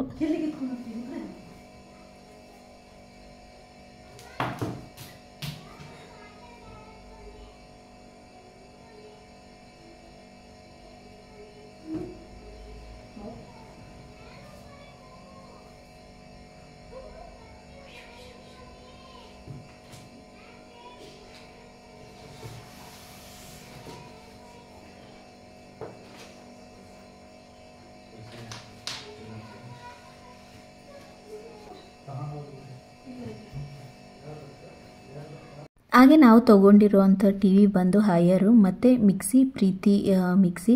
ಹಾಗೆ ನಾವು ತೊಗೊಂಡಿರುವಂಥ TV ಬಂದು ಹೈಯರು ಮತ್ತು ಮಿಕ್ಸಿ ಪ್ರೀತಿ ಮಿಕ್ಸಿ.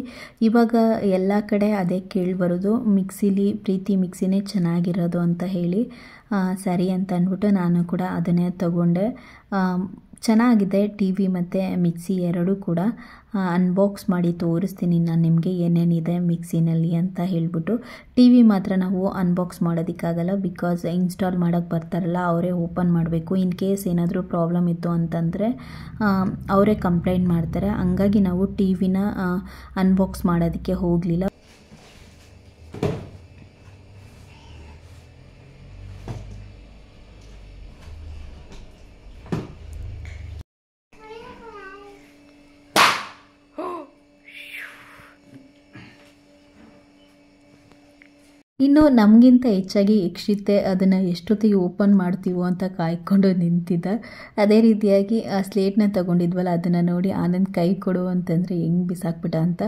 ಇವಾಗ ಎಲ್ಲ ಕಡೆ ಅದೇ ಕೇಳಿಬರೋದು, ಮಿಕ್ಸಿಲಿ ಪ್ರೀತಿ ಮಿಕ್ಸಿನೇ ಚೆನ್ನಾಗಿರೋದು ಅಂತ ಹೇಳಿ. ಸರಿ ಅಂತ ಅಂದ್ಬಿಟ್ಟು ನಾನು ಕೂಡ ಅದನ್ನೇ ತೊಗೊಂಡೆ. ಚೆನ್ನಾಗಿದೆ ಟಿ ವಿ ಮತ್ತು ಮಿಕ್ಸಿ ಎರಡೂ ಕೂಡ. ಅನ್ಬಾಕ್ಸ್ ಮಾಡಿ ತೋರಿಸ್ತೀನಿ ನಾನು ನಿಮಗೆ ಏನೇನಿದೆ ಮಿಕ್ಸಿನಲ್ಲಿ ಅಂತ ಹೇಳ್ಬಿಟ್ಟು. ಟಿ ವಿ ಮಾತ್ರ ನಾವು ಅನ್ಬಾಕ್ಸ್ ಮಾಡೋದಕ್ಕಾಗಲ್ಲ, ಬಿಕಾಸ್ ಇನ್ಸ್ಟಾಲ್ ಮಾಡೋಕ್ಕೆ ಬರ್ತಾರಲ್ಲ ಅವರೇ ಓಪನ್ ಮಾಡಬೇಕು. ಇನ್ ಕೇಸ್ ಏನಾದರೂ ಪ್ರಾಬ್ಲಮ್ ಇತ್ತು ಅಂತಂದರೆ ಅವರೇ ಕಂಪ್ಲೇಂಟ್ ಮಾಡ್ತಾರೆ. ಹಂಗಾಗಿ ನಾವು ಟಿ ವಿನ ಅನ್ಬಾಕ್ಸ್ ಮಾಡೋದಕ್ಕೆ ಹೋಗಲಿಲ್ಲ. ಇನ್ನು ನಮಗಿಂತ ಹೆಚ್ಚಾಗಿ ಇಕ್ಷಿತೆ ಅದನ್ನು ಎಷ್ಟೊತ್ತಿಗೆ ಓಪನ್ ಮಾಡ್ತೀವೋ ಅಂತ ಕಾಯ್ಕೊಂಡು ನಿಂತಿದ್ದ. ಅದೇ ರೀತಿಯಾಗಿ ಆ ಸ್ಲೇಟ್ನ ತೊಗೊಂಡಿದ್ವಲ್ಲ ಅದನ್ನು ನೋಡಿ ಆನಂದ್ ಕೈ ಕೊಡು ಅಂತಂದರೆ ಹೆಂಗೆ ಬಿಸಾಕ್ಬಿಟ್ಟ ಅಂತ.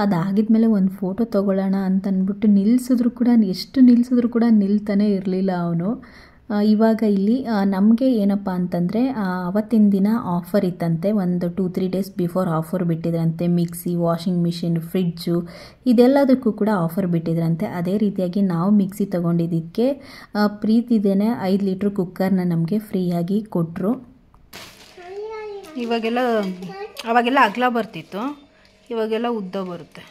ಅದಾಗಿದ್ಮೇಲೆ ಒಂದು ಫೋಟೋ ತೊಗೊಳ್ಳೋಣ ಅಂತ ಅಂದ್ಬಿಟ್ಟು ಎಷ್ಟು ನಿಲ್ಲಿಸಿದ್ರು ಕೂಡ ನಿಲ್ತಾನೆ ಇರಲಿಲ್ಲ ಅವನು. ಇವಾಗ ಇಲ್ಲಿ ನಮಗೆ ಏನಪ್ಪ ಅಂತಂದರೆ ಅವತ್ತಿನ ದಿನ ಆಫರ್ ಇತ್ತಂತೆ, ಒಂದು 2-3 ಡೇಸ್ ಬಿಫೋರ್ ಆಫರ್ ಬಿಟ್ಟಿದ್ರಂತೆ. ಮಿಕ್ಸಿ, ವಾಷಿಂಗ್ ಮಿಷಿನ್, ಫ್ರಿಡ್ಜು ಇದೆಲ್ಲದಕ್ಕೂ ಕೂಡ ಆಫರ್ ಬಿಟ್ಟಿದ್ರಂತೆ. ಅದೇ ರೀತಿಯಾಗಿ ನಾವು ಮಿಕ್ಸಿ ತೊಗೊಂಡಿದ್ದಕ್ಕೆ ಪ್ರೀತಿದೇನೆ 5 ಲೀಟ್ರ್ ಕುಕ್ಕರ್ನ ನಮಗೆ ಫ್ರೀಯಾಗಿ ಕೊಟ್ಟರು. ಅವಾಗೆಲ್ಲ ಅಗಲ ಬರ್ತಿತ್ತು, ಇವಾಗೆಲ್ಲ ಉದ್ದ ಬರುತ್ತೆ.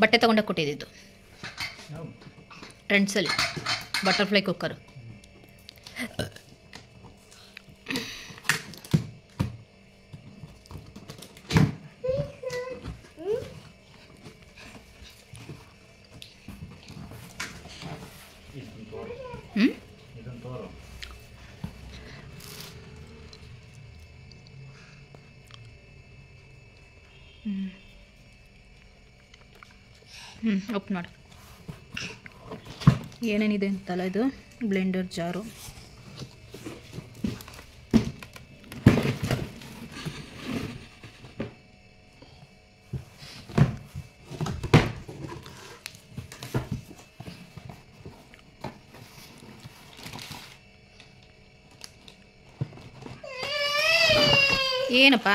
ಬಟ್ಟೆ ತೊಗೊಂಡಾಗ ಕೊಟ್ಟಿದ್ದು ಟ್ರೆಂಡ್ಸಲ್ಲಿ ಬಟರ್ಫ್ಲೈ ಕುಕ್ಕರು. ಓಪನ್ ಮಾಡು. ಏನೇನಿದೆ ಅಂತಲ್ಲ, ಇದು ಬ್ಲೆಂಡರ್ ಜಾರು, ಏನಪ್ಪ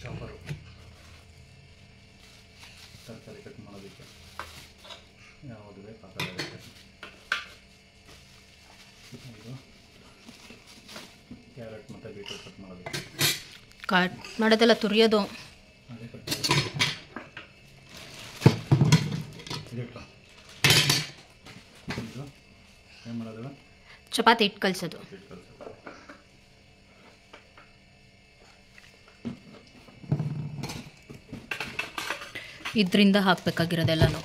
ಚಾಪರು ತರಕಾರಿ ಕಟ್ ಮಾಡೋದಕ್ಕೆ ಯಾವುದು ಬೇಕು ಆ ಥರ ಇರುತ್ತೆ. ಇದು ಕ್ಯಾರೆಟ್ ಮತ್ತು ಬೀಟ್ರೂಟ್ ಕಟ್ ಮಾಡೋದಕ್ಕೆ. ಕಟ್ ಮಾಡೋದೆಲ್ಲ ತುರಿಯೋದು. ಅದೇ ಕಟ್ ಇದಕ್ಕೆ ಇದು ಏನು ಮಾಡೋದು, ಚಪಾತಿ ಹಿಟ್ಟು ಕಲಿಸೋದು. ಇದರಿಂದ ಹಾಕಬೇಕಾಗಿರೋದೆಲ್ಲನೂ.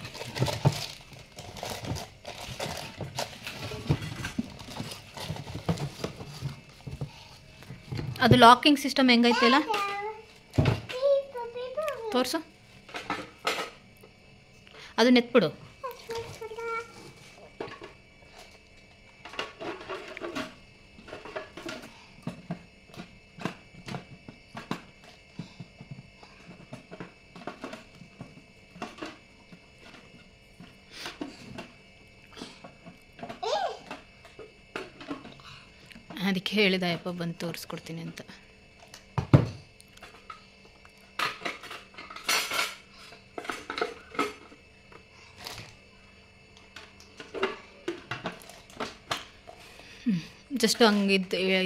ಅದು ಲಾಕಿಂಗ್ ಸಿಸ್ಟಮ್ ಹೆಂಗೈತೆಲ್ಲ ತೋರಿಸು. ಅದು ನೆತ್ಬಿಡು. ಅದಕ್ಕೆ ಹೇಳಿದ ಯಪ್ಪ ಬಂದು ತೋರಿಸ್ಕೊಡ್ತೀನಿ ಅಂತ. ಜಸ್ಟ್ ಹಂಗೆ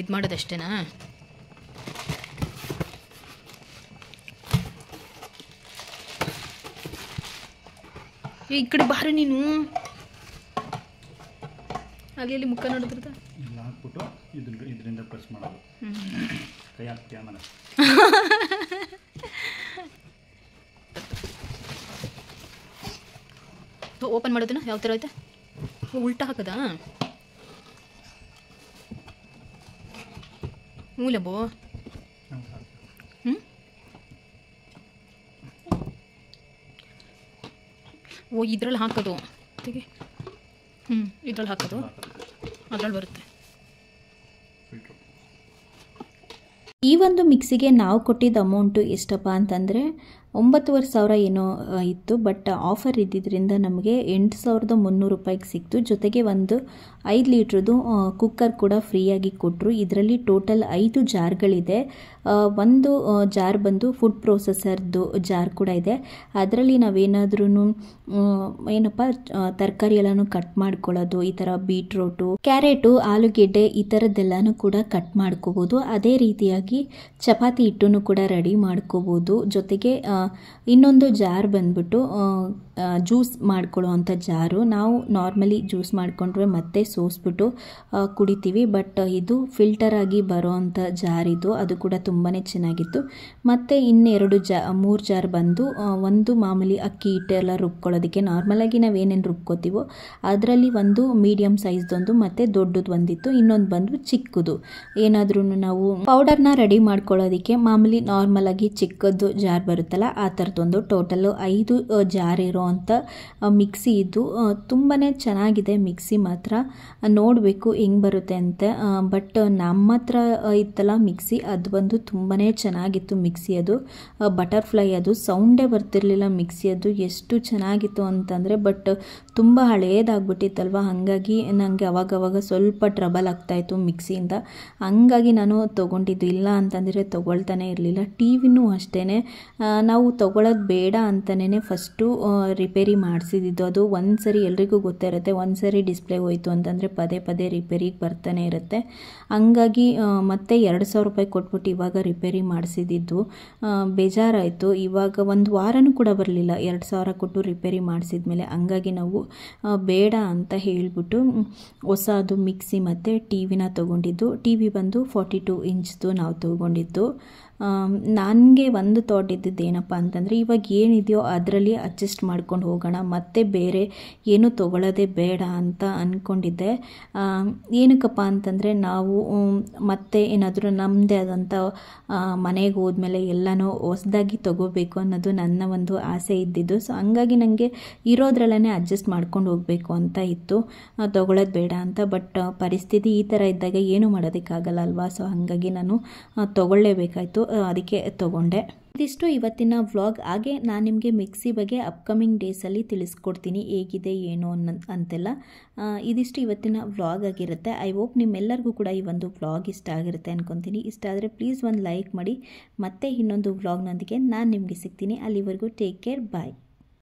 ಇದು ಮಾಡೋದಷ್ಟೇನಾ? ಈ ಕಡೆ ಬಾರಿ ನೀನು, ಅಲ್ಲಿ ಮುಖ ನೋಡಿದ್ರದ ಇಲ್ಲ ಹಾಕ್ಬಿಟ್ಟು ಇದರಿಂದ ಪ್ರೆಸ್ ಮಾಡೋದು. ಕೈ ಹಾಕ್ತೀಯ ಮನೆ ಓಪನ್ ಮಾಡೋದನ್ನ ಯಾವ ಥರ ಐತೆ? ಉಲ್ಟಾ ಹಾಕದಾ? ಮೂಲಬೋ ಓ ಇದ್ರಲ್ಲಿ ಹಾಕೋದು. ತೆಗೆ ಇದ್ರಲ್ಲಿ ಹಾಕೋದು ಅದ್ರಲ್ಲಿ ಬರುತ್ತೆ. ಫಿಲ್ಟ್ರು. ಈ ಒಂದು ಮಿಕ್ಸಿಗೆ ನಾವು ಕೊಟ್ಟಿದ್ದ ಅಮೌಂಟು ಎಷ್ಟಪ್ಪ ಅಂತಂದರೆ 9,500 ಏನೋ ಇತ್ತು. ಬಟ್ ಆಫರ್ ಇದ್ದಿದ್ದರಿಂದ ನಮಗೆ 8,300 ರೂಪಾಯಿಗೆ ಸಿಕ್ತು. ಜೊತೆಗೆ ಒಂದು 5 ಲೀಟ್ರದ್ದು ಕುಕ್ಕರ್ ಕೂಡ ಫ್ರೀಯಾಗಿ ಕೊಟ್ಟರು. ಇದರಲ್ಲಿ ಟೋಟಲ್ 5 ಜಾರ್ಗಳಿದೆ. ಒಂದು ಜಾರ್ ಬಂದು ಫುಡ್ ಪ್ರೊಸೆಸರ್ದು ಜಾರ್ ಕೂಡ ಇದೆ. ಅದರಲ್ಲಿ ನಾವೇನಾದ್ರೂ ಏನಪ್ಪ ತರಕಾರಿ ಎಲ್ಲನೂ ಕಟ್ ಮಾಡ್ಕೊಳ್ಳೋದು, ಈ ಥರ ಬೀಟ್ರೋಟು, ಕ್ಯಾರೆಟು, ಆಲೂಗೆಡ್ಡೆ ಈ ಥರದ್ದೆಲ್ಲನೂ ಕೂಡ ಕಟ್ ಮಾಡ್ಕೋಬೋದು. ಅದೇ ರೀತಿಯಾಗಿ ಚಪಾತಿ ಹಿಟ್ಟನ್ನು ಕೂಡ ರೆಡಿ ಮಾಡ್ಕೋಬೋದು. ಜೊತೆಗೆ ಇನ್ನೊಂದು ಜಾರ್ ಬಂದ್ಬಿಟ್ಟು ಜ್ಯೂಸ್ ಮಾಡ್ಕೊಳ್ಳೋ ಅಂಥ ಜಾರು. ನಾವು ನಾರ್ಮಲಿ ಜ್ಯೂಸ್ ಮಾಡಿಕೊಂಡ್ರೆ ಮತ್ತೆ ಸೋಸ್ಬಿಟ್ಟು ಕುಡಿತೀವಿ. ಬಟ್ ಇದು ಫಿಲ್ಟರ್ ಆಗಿ ಬರೋ ಅಂಥ ಜಾರ್ ಇದು. ಅದು ಕೂಡ ತುಂಬಾ ಚೆನ್ನಾಗಿತ್ತು. ಮತ್ತು ಇನ್ನೆರಡು 3 ಜಾರ್ ಬಂದು ಒಂದು ಮಾಮೂಲಿ ಅಕ್ಕಿ ಹಿಟ್ಟೆಲ್ಲ ರುಬ್ಕೊಳ್ಳೋದಕ್ಕೆ ನಾರ್ಮಲಾಗಿ ನಾವೇನೇನು ರುಬ್ಕೋತೀವೋ ಅದರಲ್ಲಿ ಒಂದು ಮೀಡಿಯಮ್ ಸೈಜ್ದೊಂದು ಮತ್ತು ದೊಡ್ಡದು ಒಂದಿತ್ತು. ಇನ್ನೊಂದು ಬಂದು ಚಿಕ್ಕದು, ಏನಾದ್ರೂ ನಾವು ಪೌಡರ್ನ ರೆಡಿ ಮಾಡ್ಕೊಳ್ಳೋದಕ್ಕೆ ಮಾಮೂಲಿ ನಾರ್ಮಲಾಗಿ ಚಿಕ್ಕದು ಜಾರ್ ಬರುತ್ತಲ್ಲ ಆ ಥರದ್ದೊಂದು. ಟೋಟಲ್ಲು 5 ಜಾರ್ ಇರೋ ಅಂಥ ಮಿಕ್ಸಿ ಇದು. ತುಂಬಾ ಚೆನ್ನಾಗಿದೆ ಮಿಕ್ಸಿ ಮಾತ್ರ. ನೋಡಬೇಕು ಹೆಂಗೆ ಬರುತ್ತೆ ಅಂತ. ಬಟ್ ನಮ್ಮ ಹತ್ರ ಇತ್ತಲ್ಲ ಮಿಕ್ಸಿ, ಅದು ಬಂದು ತುಂಬಾ ಚೆನ್ನಾಗಿತ್ತು ಮಿಕ್ಸಿ. ಅದು ಬಟರ್ಫ್ಲೈ, ಅದು ಸೌಂಡೇ ಬರ್ತಿರ್ಲಿಲ್ಲ ಮಿಕ್ಸಿ. ಅದು ಎಷ್ಟು ಚೆನ್ನಾಗಿತ್ತು ಅಂತಂದರೆ, ಬಟ್ ತುಂಬ ಹಳೇದಾಗ್ಬಿಟ್ಟಿತ್ತಲ್ವ, ಹಾಗಾಗಿ ನನಗೆ ಅವಾಗವಾಗ ಸ್ವಲ್ಪ ಟ್ರಬಲ್ ಆಗ್ತಾಯಿತ್ತು ಮಿಕ್ಸಿಯಿಂದ. ಹಂಗಾಗಿ ನಾನು ತೊಗೊಂಡಿದ್ದು. ಇಲ್ಲ ಅಂತಂದರೆ ತೊಗೊಳ್ತಾನೆ ಇರಲಿಲ್ಲ. ಟಿ ವಿನೂ ಅಷ್ಟೇ, ನಾವು ತೊಗೊಳೋದು ಬೇಡ ಅಂತಲೇ ಫಸ್ಟು ರಿಪೇರಿ ಮಾಡಿಸಿದ್ದು. ಅದು ಒಂದು ಸರಿ ಎಲ್ರಿಗೂ ಗೊತ್ತಿರುತ್ತೆ, ಒಂದು ಸರಿ ಡಿಸ್ಪ್ಲೇ ಹೋಯಿತು ಅಂತಂದರೆ ಪದೇ ಪದೇ ರಿಪೇರಿಗೆ ಬರ್ತಾನೆ ಇರುತ್ತೆ. ಹಂಗಾಗಿ ಮತ್ತೆ 2,000 ರೂಪಾಯಿ ಕೊಟ್ಬಿಟ್ಟು ಇವಾಗ ರಿಪೇರಿ ಮಾಡಿಸಿದ್ದು. ಬೇಜಾರಾಯಿತು. ಇವಾಗ ಒಂದು ವಾರನೂ ಕೂಡ ಬರಲಿಲ್ಲ 2,000 ಕೊಟ್ಟು ರಿಪೇರಿ ಮಾಡಿಸಿದ್ಮೇಲೆ. ಹಂಗಾಗಿ ನಾವು ಬೇಡ ಅಂತ ಹೇಳಿಬಿಟ್ಟು ಹೊಸದು ಮಿಕ್ಸಿ ಮತ್ತು ಟಿ ವಿನ ತೊಗೊಂಡಿದ್ದು. ಟಿ ವಿ ಬಂದು 42 ಇಂಚ್ದು ನಾವು ತೊಗೊಂಡಿದ್ದು. ನನಗೆ ಒಂದು ಥಾಟ್ ಇದ್ದಿದ್ದು ಏನಪ್ಪ ಅಂತಂದರೆ, ಇವಾಗ ಏನಿದೆಯೋ ಅದರಲ್ಲಿ ಅಡ್ಜಸ್ಟ್ ಮಾಡ್ಕೊಂಡು ಹೋಗೋಣ, ಮತ್ತೆ ಬೇರೆ ಏನೂ ತೊಗೊಳ್ಳೋದೇ ಬೇಡ ಅಂತ ಅಂದ್ಕೊಂಡಿದ್ದೆ. ಏನಕ್ಕಪ್ಪ ಅಂತಂದರೆ, ನಾವು ಮತ್ತೆ ಏನಾದರೂ ನಮ್ಮದೇ ಆದಂಥ ಮನೆಗೆ ಹೋದ್ಮೇಲೆ ಎಲ್ಲನೂ ಹೊಸದಾಗಿ ತೊಗೋಬೇಕು ಅನ್ನೋದು ನನ್ನ ಒಂದು ಆಸೆ ಇದ್ದಿದ್ದು. ಸೊ ಹಂಗಾಗಿ ನನಗೆ ಇರೋದ್ರಲ್ಲೇ ಅಡ್ಜಸ್ಟ್ ಮಾಡ್ಕೊಂಡು ಹೋಗಬೇಕು ಅಂತ ಇತ್ತು, ತೊಗೊಳ್ಳೋದು ಬೇಡ ಅಂತ. ಬಟ್ ಪರಿಸ್ಥಿತಿ ಈ ಥರ ಇದ್ದಾಗ ಏನೂ ಮಾಡೋದಕ್ಕಾಗಲ್ಲ ಅಲ್ವಾ. ಸೊ ಹಾಗಾಗಿ ನಾನು ತೊಗೊಳ್ಳೇಬೇಕಾಯಿತು, ಅದಕ್ಕೆ ತೊಗೊಂಡೆ. ಇದಿಷ್ಟು ಇವತ್ತಿನ ವ್ಲಾಗ್. ಹಾಗೆ ನಾನು ನಿಮಗೆ ಮಿಕ್ಸಿ ಬಗ್ಗೆ ಅಪ್ಕಮಿಂಗ್ ಡೇಸಲ್ಲಿ ತಿಳಿಸ್ಕೊಡ್ತೀನಿ ಹೇಗಿದೆ ಏನು ಅಂತೆಲ್ಲ. ಇದಿಷ್ಟು ಇವತ್ತಿನ ವ್ಲಾಗ್ ಆಗಿರುತ್ತೆ. ಐ ಹೋಪ್ ನಿಮ್ಮೆಲ್ಲರಿಗೂ ಕೂಡ ಈ ಒಂದು ವ್ಲಾಗ್ ಇಷ್ಟ ಆಗಿರುತ್ತೆ ಅಂದ್ಕೊತೀನಿ. ಇಷ್ಟ ಆದರೆ ಪ್ಲೀಸ್ ಒಂದು ಲೈಕ್ ಮಾಡಿ. ಮತ್ತೆ ಇನ್ನೊಂದು ವ್ಲಾಗ್ನೊಂದಿಗೆ ನಾನು ನಿಮಗೆ ಸಿಗ್ತೀನಿ. ಅಲ್ಲಿವರೆಗೂ ಟೇಕ್ ಕೇರ್, ಬಾಯ್.